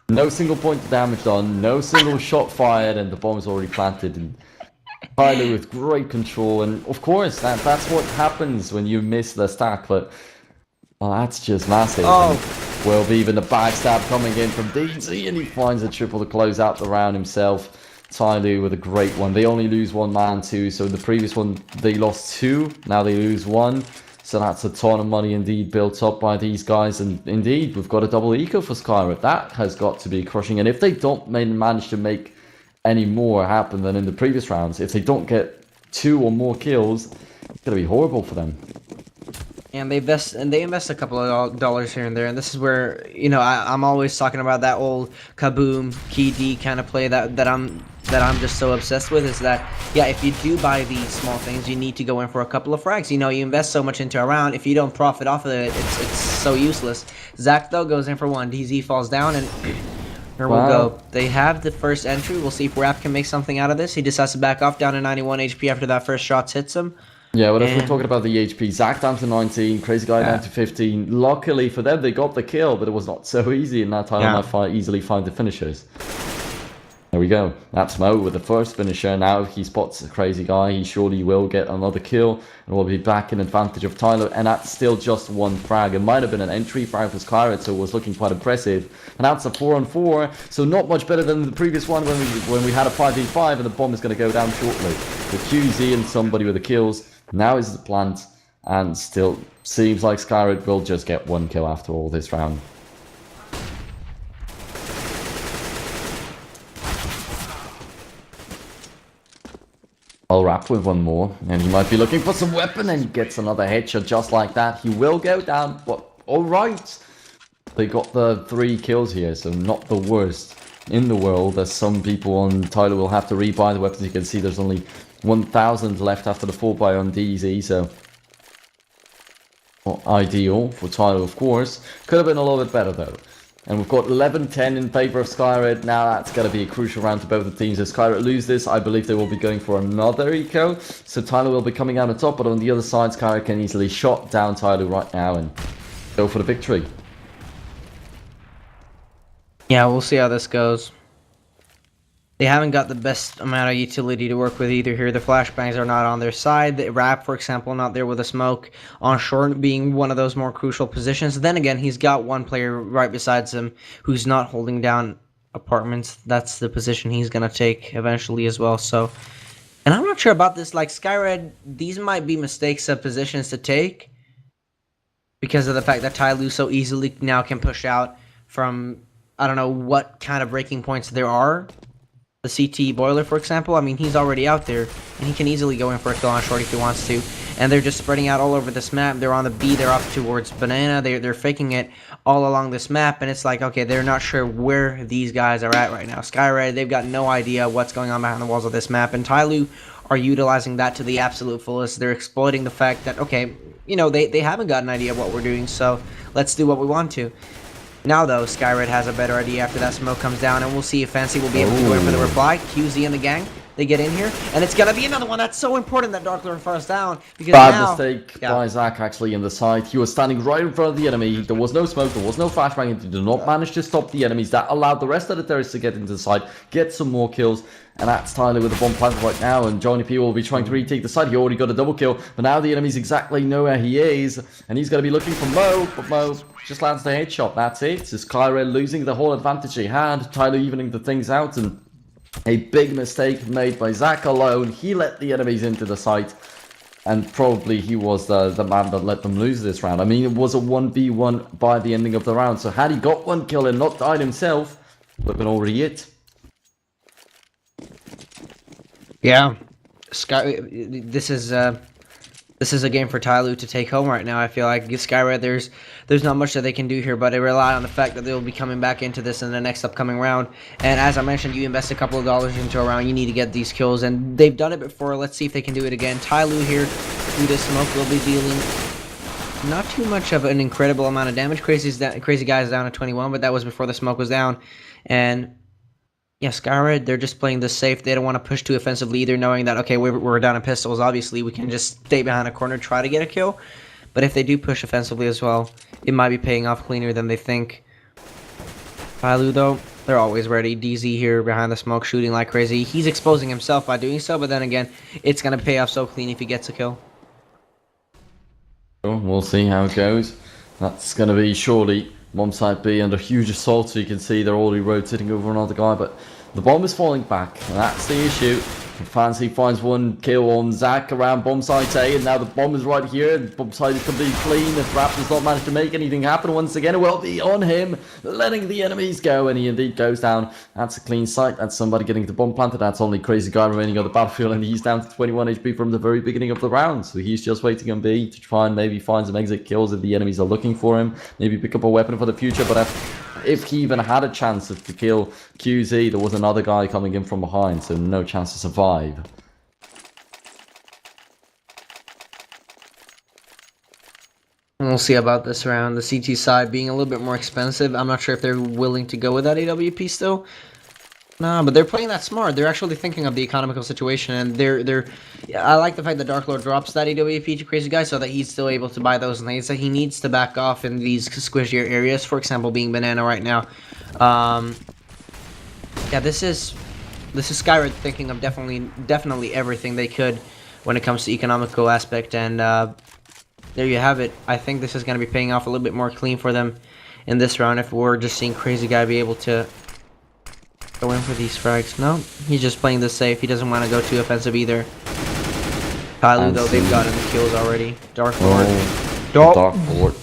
No single point of damage done, no single shot fired, and the bomb is already planted. And Tyloo with great control, and of course that's what happens when you miss the stack. But that's just massive. Will be even the backstab coming in from DZ, and he finds a triple to close out the round himself. Tyloo with a great one. They only lose 1 man too, so the previous one they lost 2, now they lose 1. So that's a ton of money indeed built up by these guys, and indeed we've got a double eco for Skyred. That has got to be crushing, and if they don't manage to make any more happen than in the previous rounds, if they don't get 2 or more kills, it's going to be horrible for them. And they invest a couple of dollars here and there, and this is where I'm always talking about that old kaboom key D kind of play that I'm just so obsessed with. Is that if you do buy these small things, you need to go in for a couple of frags. You invest so much into a round, if you don't profit off of it, it's so useless. Zach though goes in for 1. DZ falls down, and Here we'll go. They have the first entry. We'll see if Rap can make something out of this. He decides to back off down to 91 HP after that first shot hits him. Yeah, but if we're talking about the HP, Zach down to 19, Crazy Guy down to 15. Luckily for them, they got the kill, but it was not so easy, and that time might easily find the finishers. There we go. That's Mo with the first finisher. Now if he spots a Crazy Guy, he surely will get another kill, and we'll be back in advantage of Tyloo, and that's still just one frag. It might have been an entry frag for Skyred, so it was looking quite impressive. And that's a 4-on-4, so not much better than the previous one when we had a 5v5, and the bomb is going to go down shortly. With QZ and somebody with the kills. Now is the plant, and still seems like Skyred will just get one kill after all this round. I'll wrap with one more, and he might be looking for some weapon, and he gets another headshot just like that. He will go down, but alright. They got the 3 kills here, so not the worst in the world, as some people on Tyloo will have to rebuy the weapons. You can see there's only 1,000 left after the 4-buy on DZ, so well, ideal for Tyloo, of course. Could have been a little bit better, though. And we've got 11-10 in favour of Skyred. Now that's going to be a crucial round to both the teams. If Skyred lose this, I believe they will be going for another eco. So Tyloo will be coming out on top, but on the other side, Skyred can easily shot down Tyloo right now and go for the victory. Yeah, we'll see how this goes. They haven't got the best amount of utility to work with either here. The flashbangs are not on their side. The Rap, for example, not there with a smoke. On short being one of those more crucial positions. Then again, he's got one player right besides him who's not holding down apartments. That's the position he's going to take eventually as well. So, and I'm not sure about this. Like Skyred, these might be mistakes of positions to take because of the fact that Tyloo so easily now can push out from, I don't know what kind of breaking points there are. The CT boiler, for example, I mean, he's already out there, and he can easily go in for a kill on short if he wants to. And they're just spreading out all over this map. They're on the B, they're up towards Banana, they're faking it all along this map, and it's like, okay, they're not sure where these guys are at right now. Skyred, they've got no idea what's going on behind the walls of this map, and Tyloo are utilizing that to the absolute fullest. They're exploiting the fact that, okay, you know, they haven't got an idea of what we're doing, so let's do what we want to. Now, though, Skyred has a better idea after that smoke comes down, and we'll see if Fancy will be able to go in for the reply. QZ and the gang, they get in here, and it's going to be another one. That's so important that Dark Lord first down. Because bad mistake by Zach, actually, in the side. He was standing right in front of the enemy. There was no smoke, there was no flashbang. He did not manage to stop the enemies. That allowed the rest of the terrorists to get into the side, get some more kills. And that's Tyloo with the bomb planted right now, and Johnny P will be trying to retake the side. He already got a double kill, but now the enemies exactly know where he is, and he's going to be looking for Mo, but Mo just lands the headshot. That's it. It's Skyred losing the whole advantage he had. Tyloo evening the things out, and a big mistake made by Zach alone. He let the enemies into the site, and probably he was the man that let them lose this round. I mean, it was a 1v1 by the ending of the round, so had he got one kill and not died himself, would have been already it. Yeah, this is a game for Tyloo to take home right now. I feel like Skyred, there's not much that they can do here, but they rely on the fact that they'll be coming back into this in the next upcoming round. And as I mentioned, you invest a couple of dollars into a round, you need to get these kills, and they've done it before. Let's see if they can do it again. Tyloo here through this smoke will be dealing not too much of an incredible amount of damage. Crazy Guy is down at 21, but that was before the smoke was down. And yeah, Skyred, they're just playing this safe. They don't want to push too offensively either, knowing that, okay, we're down in pistols. Obviously, we can just stay behind a corner, try to get a kill. But if they do push offensively as well, it might be paying off cleaner than they think. Tyloo, though, they're always ready. DZ here behind the smoke, shooting like crazy. He's exposing himself by doing so, but then again, it's going to pay off so clean if he gets a kill. We'll see how it goes. That's going to be surely bomb site B under huge assault, so you can see they're already rotating over another guy, but the bomb is falling back, and that's the issue. Fancy finds one kill on Zach around bomb site A, and now the bomb is right here, and bomb site is completely clean. If Rap does not manage to make anything happen once again, it will be on him, letting the enemies go, and he indeed goes down. That's a clean site. That's somebody getting the bomb planted. That's only Crazy Guy remaining on the battlefield, and he's down to 21 HP from the very beginning of the round, so he's just waiting on B to try and maybe find some exit kills if the enemies are looking for him, maybe pick up a weapon for the future. But if he even had a chance to kill QZ, there was another guy coming in from behind, so no chance to survive. We'll see about this round. The CT side being a little bit more expensive. I'm not sure if they're willing to go with that AWP still. No, but they're playing that smart. They're actually thinking of the economical situation, and they're. Yeah, I like the fact that Dark Lord drops that AWP to Crazy Guy so that he's still able to buy those lanes that he needs to back off in these squishier areas. For example, being Banana right now. Yeah, this is Skyred thinking of definitely everything they could when it comes to economical aspect, and there you have it. I think this is going to be paying off a little bit more clean for them in this round if we're just seeing Crazy Guy be able to go in for these frags. No, he's just playing this safe. He doesn't want to go too offensive either. Tyloo, though, they've gotten the kills already. Dark Lord. Dark Lord.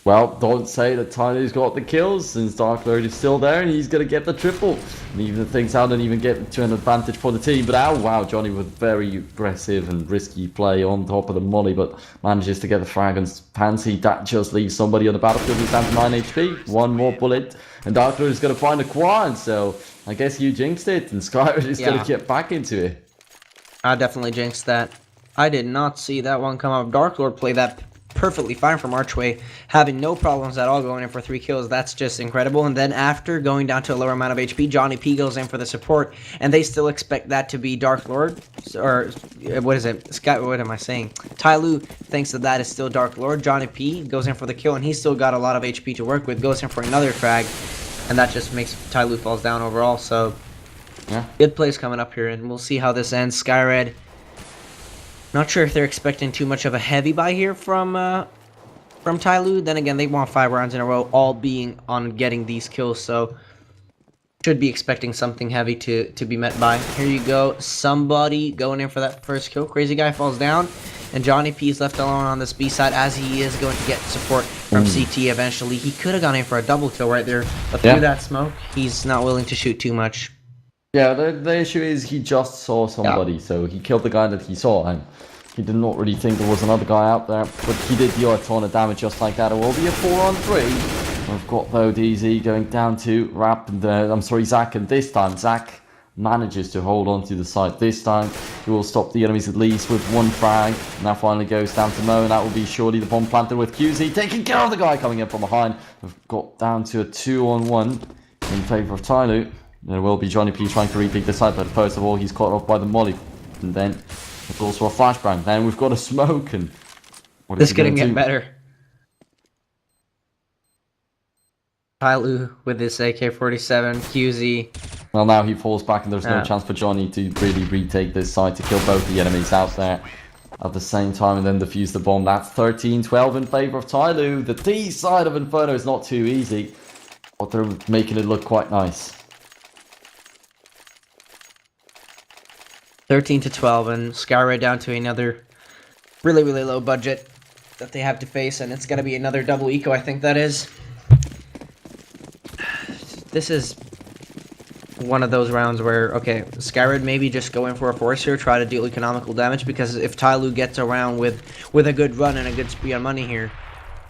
Well, don't say that Tyloo's got the kills, since Dark Lord is still there and he's going to get the triple. And even things out and even get to an advantage for the team. But oh wow, Johnny with very aggressive and risky play on top of the molly, but manages to get the frag and Pansy. That just leaves somebody on the battlefield who's down to 9 HP. One more bullet, and Dark Lord is going to find a quad. So I guess you jinxed it, and Skyred is going to get back into it. I definitely jinxed that. I did not see that one come up. Dark Lord played that perfectly fine from Archway, having no problems at all going in for 3 kills. That's just incredible. And then after going down to a lower amount of HP, Johnny P goes in for the support, and they still expect that to be Dark Lord, or what is it? What am I saying? Tyloo thinks that is still Dark Lord. Johnny P goes in for the kill, and he's still got a lot of HP to work with, goes in for another frag, and that just makes Tyloo falls down overall. So yeah, good plays coming up here, and we'll see how this ends. Skyred, not sure if they're expecting too much of a heavy buy here from Tyloo. Then again, they want 5 rounds in a row, all being on getting these kills, so should be expecting something heavy to be met by. Here you go, somebody going in for that first kill. Crazy Guy falls down, and Johnny P is left alone on this B side as he is going to get support from CT eventually. He could have gone in for a double kill right there, but through that smoke, he's not willing to shoot too much. Yeah, the issue is he just saw somebody, so he killed the guy that he saw, and he did not really think there was another guy out there, but he did deal a ton of damage just like that. It will be a 4-on-3. We've got, though, DZ going down to Rap, and Zach, and this time Zach manages to hold on to the side. This time he will stop the enemies at least with 1 frag. Now finally goes down to Mo, and that will be surely the bomb planted with QZ taking care of the guy coming in from behind. We've got down to a 2-on-1 in favour of Tyloo. There will be Johnny P trying to repeat the side, but first of all, he's caught off by the molly. And then it's also a flashbang. Then we've got a smoke, and this couldn't get better. Tyloo with his AK-47, QZ. Well, now he falls back, and there's no chance for Johnny to really retake this side to kill both the enemies out there at the same time and then defuse the bomb. That's 13-12 in favour of Tyloo. The T side of Inferno is not too easy, but they're making it look quite nice. 13-12, and Skyred down to another really low budget that they have to face, and it's going to be another double eco, I think that is. This is one of those rounds where, okay, Skyred maybe just go in for a force here, try to deal economical damage, because if Tyloo gets around with a good run and a good spree on money here,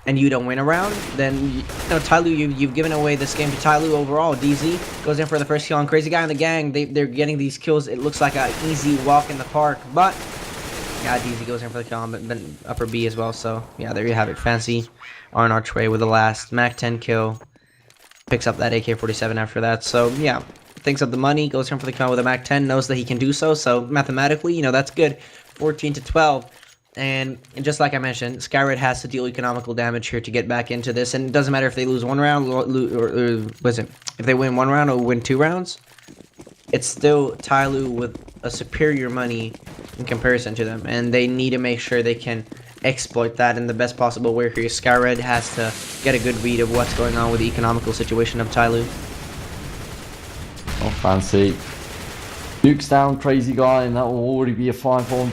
and you don't win a round, then Tyloo, you've given away this game to Tyloo overall. DZ goes in for the first kill on Crazy Guy and the gang. They're getting these kills. It looks like an easy walk in the park, but yeah, DZ goes in for the kill on then upper B as well. So yeah, there you have it. Fancy on Archway with the last Mac 10 kill. Picks up that AK-47 after that. So yeah, thinks of the money, goes in for the kill with a Mac 10, knows that he can do so. So mathematically, that's good. 14-12. And just like I mentioned, Skyred has to deal economical damage here to get back into this, and it doesn't matter if they lose 1 round or if they win 1 round or win 2 rounds. It's still Tyloo with a superior money in comparison to them, and they need to make sure they can exploit that in the best possible way here. Skyred has to get a good read of what's going on with the economical situation of Tyloo. Oh, fancy. Nukes down Crazy Guy, and that will already be a 5-4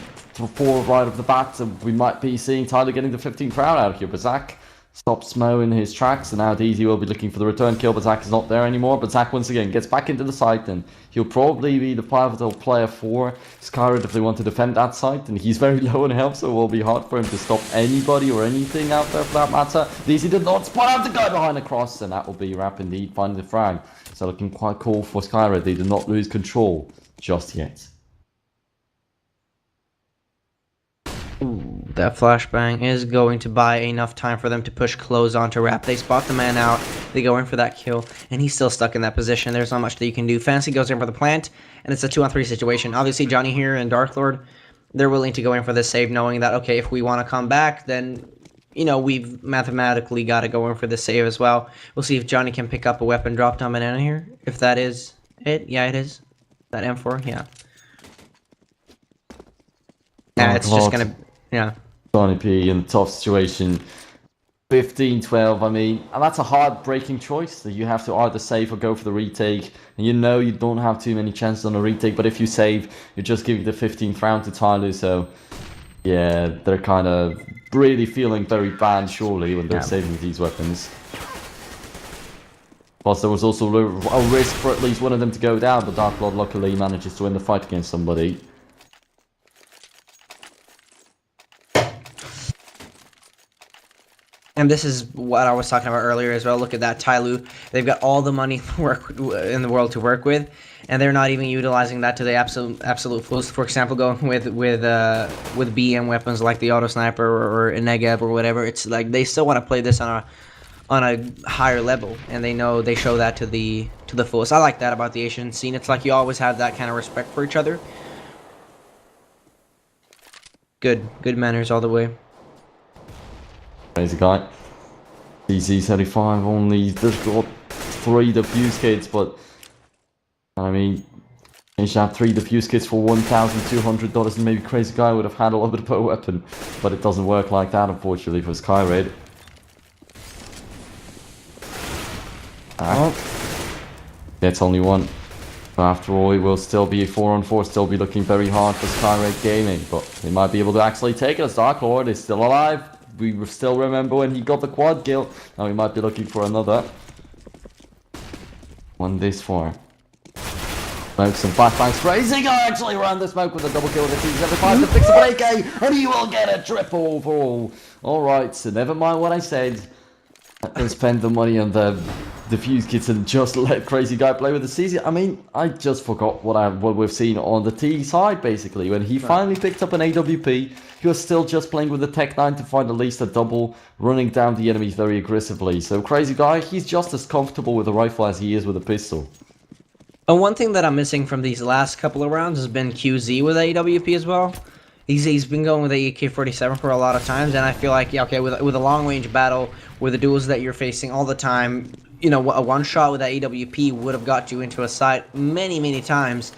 right off the bat, so we might be seeing Tyloo getting the 15th round out here. But Zach stops Mo in his tracks, and now DZ will be looking for the return kill, but Zach is not there anymore. But Zach once again gets back into the site, and he'll probably be the pivotal player for Skyred if they want to defend that site, and he's very low in health, so it will be hard for him to stop anybody or anything out there for that matter. DZ did not spot out the guy behind the cross, and that will be Rap indeed finding the frag. So looking quite cool for Skyred. They did not lose control just yet. Ooh, that flashbang is going to buy enough time for them to push close onto Rap. They spot the man out, they go in for that kill, and he's still stuck in that position. There's not much that you can do. Fancy goes in for the plant, and it's a 2-on-3 situation. Obviously, Johnny here and Dark Lord, they're willing to go in for this save, knowing that, okay, if we want to come back, then, you know, we've mathematically got to go in for this save as well. We'll see if Johnny can pick up a weapon drop down banana here. If that is it. Yeah, it is. That M4, yeah. Yeah, it's just gonna... Yeah. Johnny P in a tough situation. 15-12, I mean, and that's a heartbreaking choice that you have to either save or go for the retake. And you know you don't have too many chances on a retake, but if you save, you're just giving the 15th round to Tyloo, so yeah, they're kind of really feeling very bad, surely, when they're saving these weapons. Plus, there was also a risk for at least one of them to go down, but Dark Lord luckily manages to win the fight against somebody. And this is what I was talking about earlier as well. Look at that, Tyloo. They've got all the money in the world to work with, and they're not even utilizing that to the absolute fullest. For example, going with BM weapons like the auto sniper or a Negev or whatever. It's like they still want to play this on a higher level, and they know they show that to the fullest. I like that about the Asian scene. It's like you always have that kind of respect for each other. Good manners all the way. Crazy guy. CZ75 only just got 3 defuse kits, but I mean, you should have 3 defuse kits for $1,200, and maybe Crazy Guy would have had a little bit of a weapon, but it doesn't work like that, unfortunately, for Skyred. Gets only 1. But after all, it will still be a 4-on-4, still be looking very hard for Skyred Gaming, but they might be able to actually take it as Dark Lord is still alive. We still remember when he got the quad kill. Now we might be looking for another one this far. Smokes and flashbangs. Crazy Guy actually ran the smoke with a double kill with the T75 to fix up an AK, and he will get a triple overall. Alright, so never mind what I said. And spend the money on the defuse kits and just let Crazy Guy play with the CZ. I mean, I just forgot what we've seen on the T side, basically. When he finally picked up an AWP, he was still just playing with the Tech 9 to find at least a double, running down the enemies very aggressively. So Crazy Guy, he's just as comfortable with a rifle as he is with a pistol. And one thing that I'm missing from these last couple of rounds has been QZ with AWP as well. He's been going with the AK-47 for a lot of times, and I feel like, yeah, okay, with a long-range battle, with the duels that you're facing all the time, you know, a one-shot with that AWP would have got you into a site many times,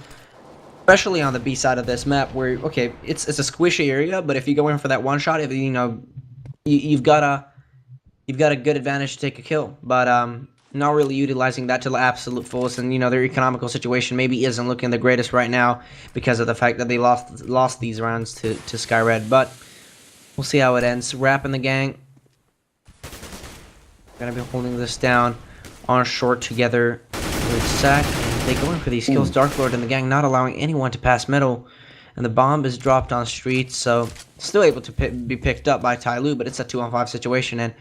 especially on the B side of this map, where, okay, it's a squishy area, but if you go in for that one-shot, if you know, you've got a good advantage to take a kill, but not really utilizing that to the absolute fullest, and you know their economical situation maybe isn't looking the greatest right now because of the fact that they lost these rounds to Skyred, but we'll see how it ends. Rap and the gang gonna be holding this down on short together with Sack. They go in for these kills. Dark Lord and the gang not allowing anyone to pass middle, and the bomb is dropped on streets, so still able to be picked up by Tyloo, but it's a 2-on-5 situation, and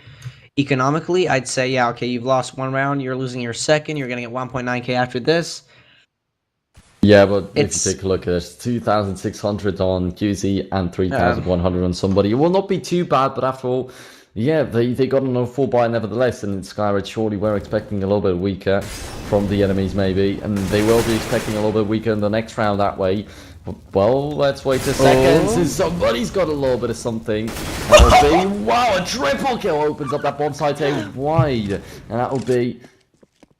economically, I'd say, yeah, okay, you've lost 1 round, you're losing your second, you're going to get 1.9k after this. Yeah, but if you take a look at it, 2,600 on QZ and 3,100 on somebody. It will not be too bad, but after all, yeah, they got another full buy nevertheless, and Skyred surely were expecting a little bit weaker from the enemies maybe, and they will be expecting a little bit weaker in the next round that way. Well, let's wait a second, since somebody's got a little bit of something. That'll be, wow, a triple kill opens up that bomb site A wide. And that'll be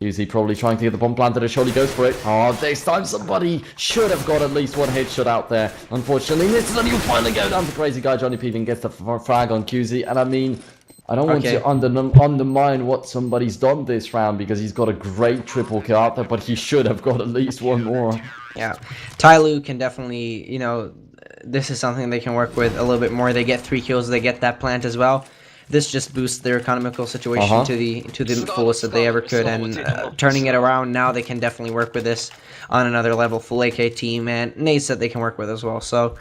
Uzi probably trying to get the bomb planted, and surely goes for it. Oh, this time somebody should have got at least 1 headshot out there. Unfortunately, this is when you finally go down to Crazy Guy. Johnny Peaving gets the frag on QZ, and I mean, I don't want to undermine what somebody's done this round, because he's got a great triple kill out there, but he should have got at least 1 more. Yeah, Tyloo can definitely, you know, this is something they can work with a little bit more. They get 3 kills, they get that plant as well. This just boosts their economical situation to the fullest that they ever could, and turning it around now, they can definitely work with this on another level. Full AK team and nades that they can work with as well. So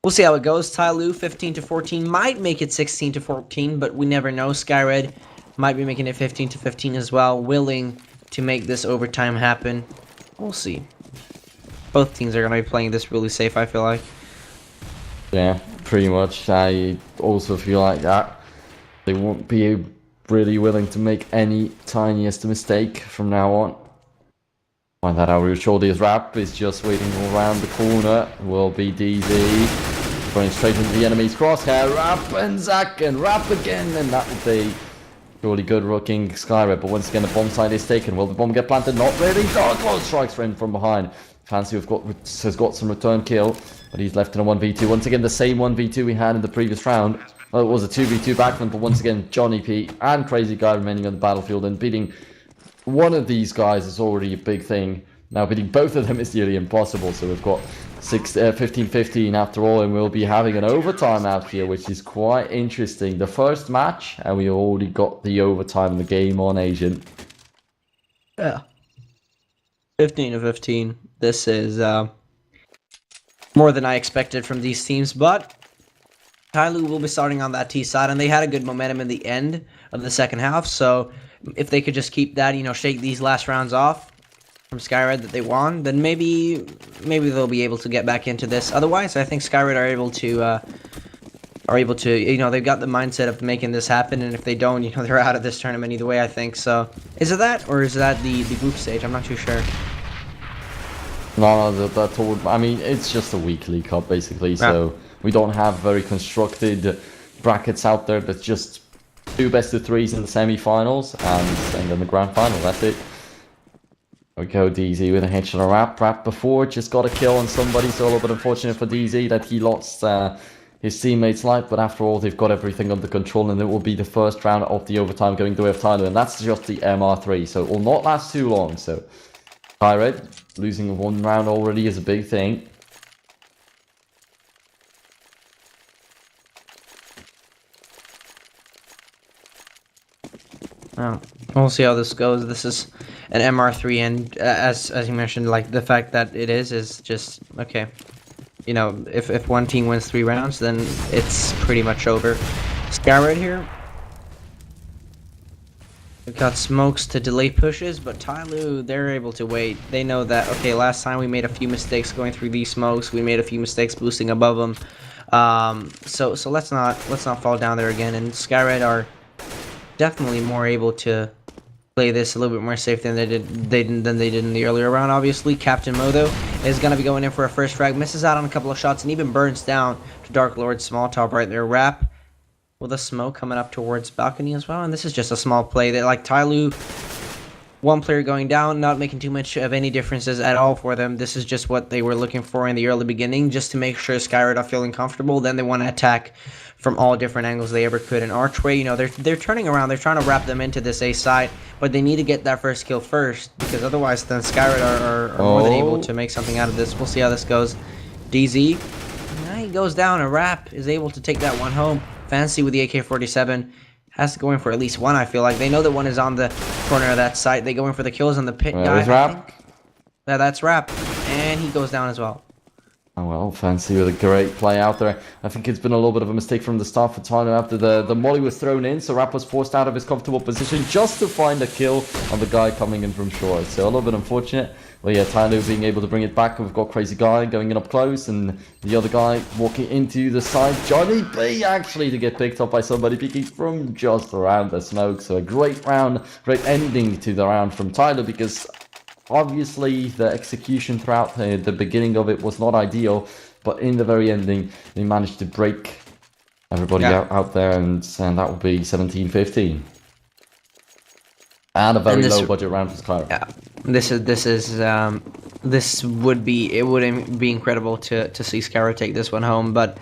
we'll see how it goes. Tyloo 15-14 might make it 16-14, but we never know. Skyred might be making it 15-15 as well, willing to make this overtime happen. We'll see. Both teams are going to be playing this really safe, I feel like. Yeah, Pretty much. I also feel like that. They won't be really willing to make any tiniest mistake from now on. Find that out real shortly as Rap is just waiting around the corner. Will be DZ. Going straight into the enemy's crosshair. Rap and Zack and Rap again. And that would be surely good rooking Skyred. But once again, the bomb side is taken. Will the bomb get planted? Not really. Oh, close strikes for him from behind. Fancy has got some return kill. But he's left in a 1v2. Once again, the same 1v2 we had in the previous round. Well, it was a 2v2 backman, but once again, Johnny P and Crazy Guy remaining on the battlefield, and beating one of these guys is already a big thing. Now, beating both of them is nearly impossible, so we've got 15-15 after all, and we'll be having an overtime out here, which is quite interesting. The first match, and we already got the overtime in the game on Asian. Yeah. 15-15. This is more than I expected from these teams, but Tyloo will be starting on that T side, and they had a good momentum in the end of the second half, so if they could just keep that, shake these last rounds off from Skyred that they won, then maybe they'll be able to get back into this. Otherwise, I think Skyred are able to, they've got the mindset of making this happen, and if they don't, they're out of this tournament either way, I think. So, is it that, or is that the group stage? I'm not too sure. No, that's all. I mean, it's just a weekly cup, basically, so we don't have very constructed brackets out there. That's just 2 best-of-3s in the semi-finals, and then the grand final. That's it. There we go, DZ with a headshot on Rap. Rap before just got a kill on somebody, so a little bit unfortunate for DZ that he lost his teammates' life, but after all, they've got everything under control, and it will be the first round of the overtime going the way of Tyloo, and that's just the MR3, so it will not last too long. So Skyred losing 1 round already is a big thing. We'll see how this goes. This is an MR3, and as you mentioned, like, the fact that it is just okay. If one team wins 3 rounds, then it's pretty much over. Skyred here. We've got smokes to delay pushes, but Tyloo, they're able to wait. They know that, okay, last time we made a few mistakes going through these smokes. We made a few mistakes boosting above them. So let's not fall down there again. And Skyred are definitely more able to play this a little bit more safe than they did in the earlier round. Obviously, Captain Mo though is gonna be going in for a first frag, misses out on a couple of shots, and even burns down to Dark Lord's small top right there. Rap with a smoke coming up towards balcony as well, and this is just a small play that, like, Tyloo, 1 player going down, not making too much of any differences at all for them. This is just what they were looking for in the early beginning, just to make sure Skyred are feeling comfortable. Then they want to attack from all different angles they ever could. And Archway, they're turning around, they're trying to wrap them into this A side, but they need to get that first kill first, because otherwise then Skyred are more than able to make something out of this. We'll see how this goes. DZ, he goes down, and Rap is able to take that one home. Fancy with the AK-47 has to go in for at least 1, I feel like. They know that 1 is on the corner of that site. They go in for the kills on the pit guy. Rap. Yeah, that's Rap. And he goes down as well. Oh well, Fancy with a great play out there. I think it's been a little bit of a mistake from the start for Tyloo after the molly was thrown in, so Rap was forced out of his comfortable position just to find a kill on the guy coming in from shore. So a little bit unfortunate. Well, yeah, Tyloo being able to bring it back. We've got Crazy Guy going in up close, and the other guy walking into the side. Johnny B actually to get picked up by somebody peeking from just around the smoke. So a great round, great ending to the round from Tyloo, because obviously the execution throughout the beginning of it was not ideal, but in the very ending, they managed to break everybody out there, and that will be 17-15. And a very low budget round for Skyred. Yeah, this would be incredible to see Skyred take this one home, but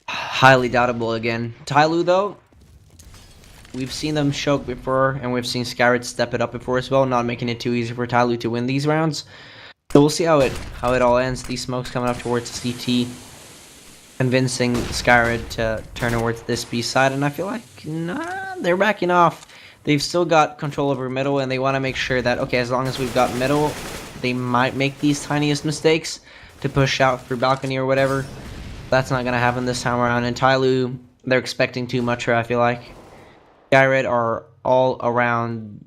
highly doubtable again. Tyloo though, we've seen them choke before, and we've seen Skyred step it up before as well, not making it too easy for Tyloo to win these rounds. So we'll see how it all ends. These smokes coming up towards CT, convincing Skyred to turn towards this B side, and I feel like they're backing off. They've still got control over middle, and they want to make sure that, okay, as long as we've got middle, they might make these tiniest mistakes to push out through balcony or whatever. That's not going to happen this time around. And Tyloo, they're expecting too much here, I feel like. Skyred are all around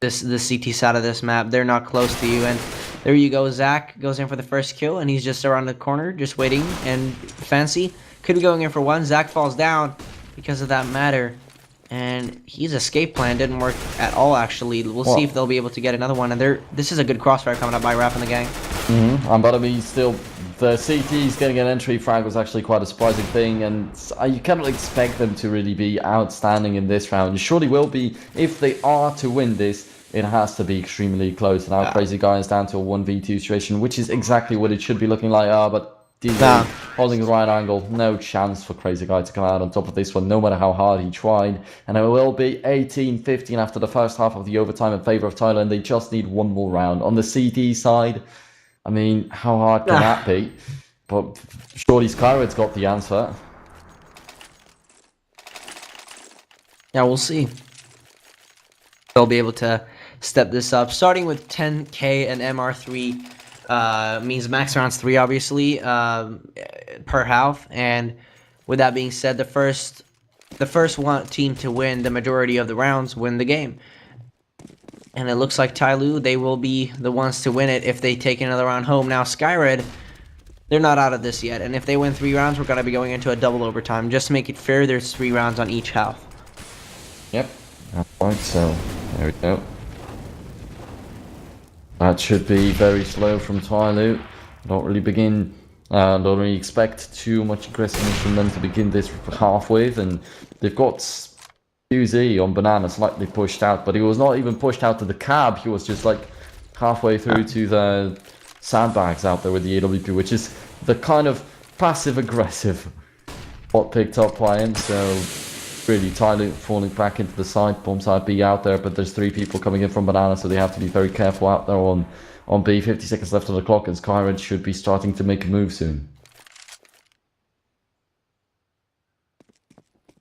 the CT side of this map. They're not close to you. And there you go. Zack goes in for the first kill, and he's just around the corner, just waiting. And Fancy Could be going in for one. Zach falls down because of that matter. And his escape plan didn't work at all, actually. We'll see if they'll be able to get another one. And this is a good crossfire coming up by Raph and the gang. But I mean, still, the CTs getting an entry frag was actually quite a surprising thing. And you cannot expect them to really be outstanding in this round. You surely will be. If they are to win this, it has to be extremely close. And our Crazy Guy is down to a 1v2 situation, which is exactly what it should be looking like. But DJ holding the right angle, no chance for Crazy Guy to come out on top of this one, no matter how hard he tried. And it will be 18-15 after the first half of the overtime in favor of Tyloo, and they just need one more round. On the CD side, I mean, how hard can that be? But surely Skyred's got the answer. Yeah, we'll see. They'll be able to step this up, starting with 10k and MR3. Means max rounds 3, obviously, per half. And with that being said, the first team to win the majority of the rounds win the game. And it looks like Tyloo, they will be the ones to win it if they take another round home. Now, Skyred, they're not out of this yet. And if they win 3 rounds, we're going to be going into a double overtime. Just to make it fair, there's 3 rounds on each half. Yep, that's right, so there we go. That should be very slow from Tyloo. Don't really expect too much aggressiveness from them to begin this half with. And they've got QZ on Banana slightly pushed out, but he was not even pushed out to the cab. He was just like halfway through to the sandbags out there with the AWP, which is the kind of passive-aggressive bot picked up by him. So really, Tyloo falling back into the side, bomb side B out there, but there's 3 people coming in from Banana, so they have to be very careful out there on B. 50 seconds left on the clock, and Skyred should be starting to make a move soon.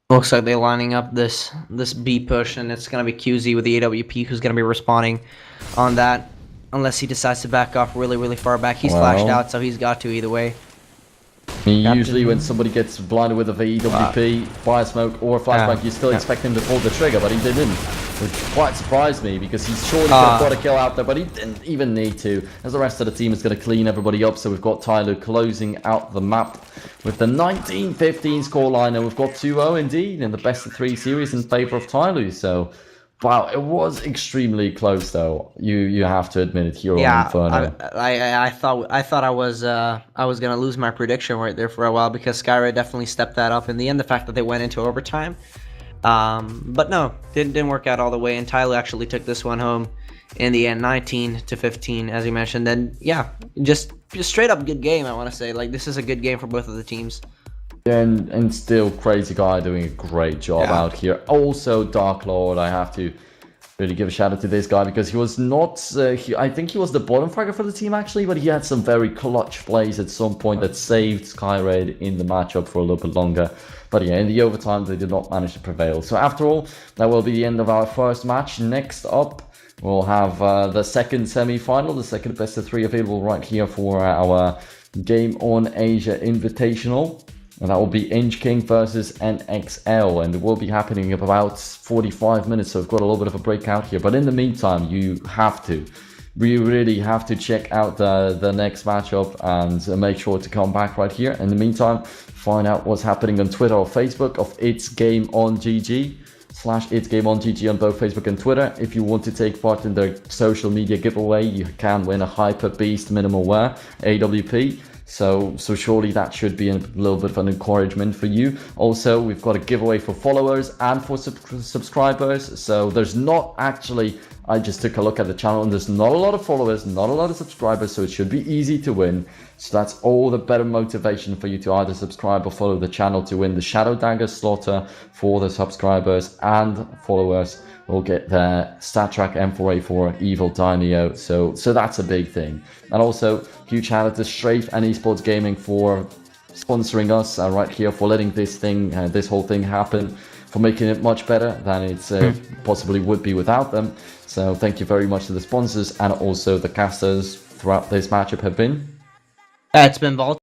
Looks like they're lining up this B push, and it's going to be QZ with the AWP who's going to be responding on that, unless he decides to back off really far back. He's flashed out, so he's got to either way. Usually when somebody gets blinded with a VWP, fire smoke, or a flashbang, you still expect him to pull the trigger, but he didn't. Which quite surprised me, because he's surely got a kill out there, but he didn't even need to, as the rest of the team is going to clean everybody up. So we've got Tyloo closing out the map with the 19-15 scoreline, and we've got 2-0 indeed in the best of 3 series in favor of Tyloo. So wow, it was extremely close, though. You have to admit it here on Inferno. I thought I was gonna lose my prediction right there for a while, because Skyred definitely stepped that up in the end. The fact that they went into overtime, but no, didn't work out all the way. And Tyloo actually took this one home in the end, 19-15, as you mentioned. And yeah, just straight up good game. I want to say, like, this is a good game for both of the teams. And still, Crazy Guy doing a great job out here. Also, Dark Lord, I have to really give a shout out to this guy, because he was not, I think he was the bottom fragger for the team actually, but he had some very clutch plays at some point that saved Skyred in the matchup for a little bit longer. But yeah, in the overtime, they did not manage to prevail. So after all, that will be the end of our first match. Next up, we'll have the second semi-final, the second best of 3 available right here for our Game On Asia Invitational. And that will be Inch King versus NXL, and it will be happening in about 45 minutes, so we've got a little bit of a breakout here. But in the meantime, we really have to check out the next matchup and make sure to come back right here. In the meantime, find out what's happening on Twitter or Facebook of It's Game On GG / It's Game On GG on both Facebook and Twitter. If you want to take part in the social media giveaway, you can win a Hyper Beast Minimal Wear AWP. So surely that should be a little bit of an encouragement for you. Also, we've got a giveaway for followers and for subscribers. So there's not actually, I just took a look at the channel, and there's not a lot of followers, not a lot of subscribers, so it should be easy to win. So that's all the better motivation for you to either subscribe or follow the channel to win the Shadow Dagger Slaughter for the subscribers, and followers will get the StatTrack M4A4 Evil Daimyo. So that's a big thing. And also, huge shout out to Strafe and Esports Gaming for sponsoring us right here, for letting this whole thing happen, for making it much better than it possibly would be without them. So thank you very much to the sponsors, and also the casters throughout this matchup have been. It's been Vault.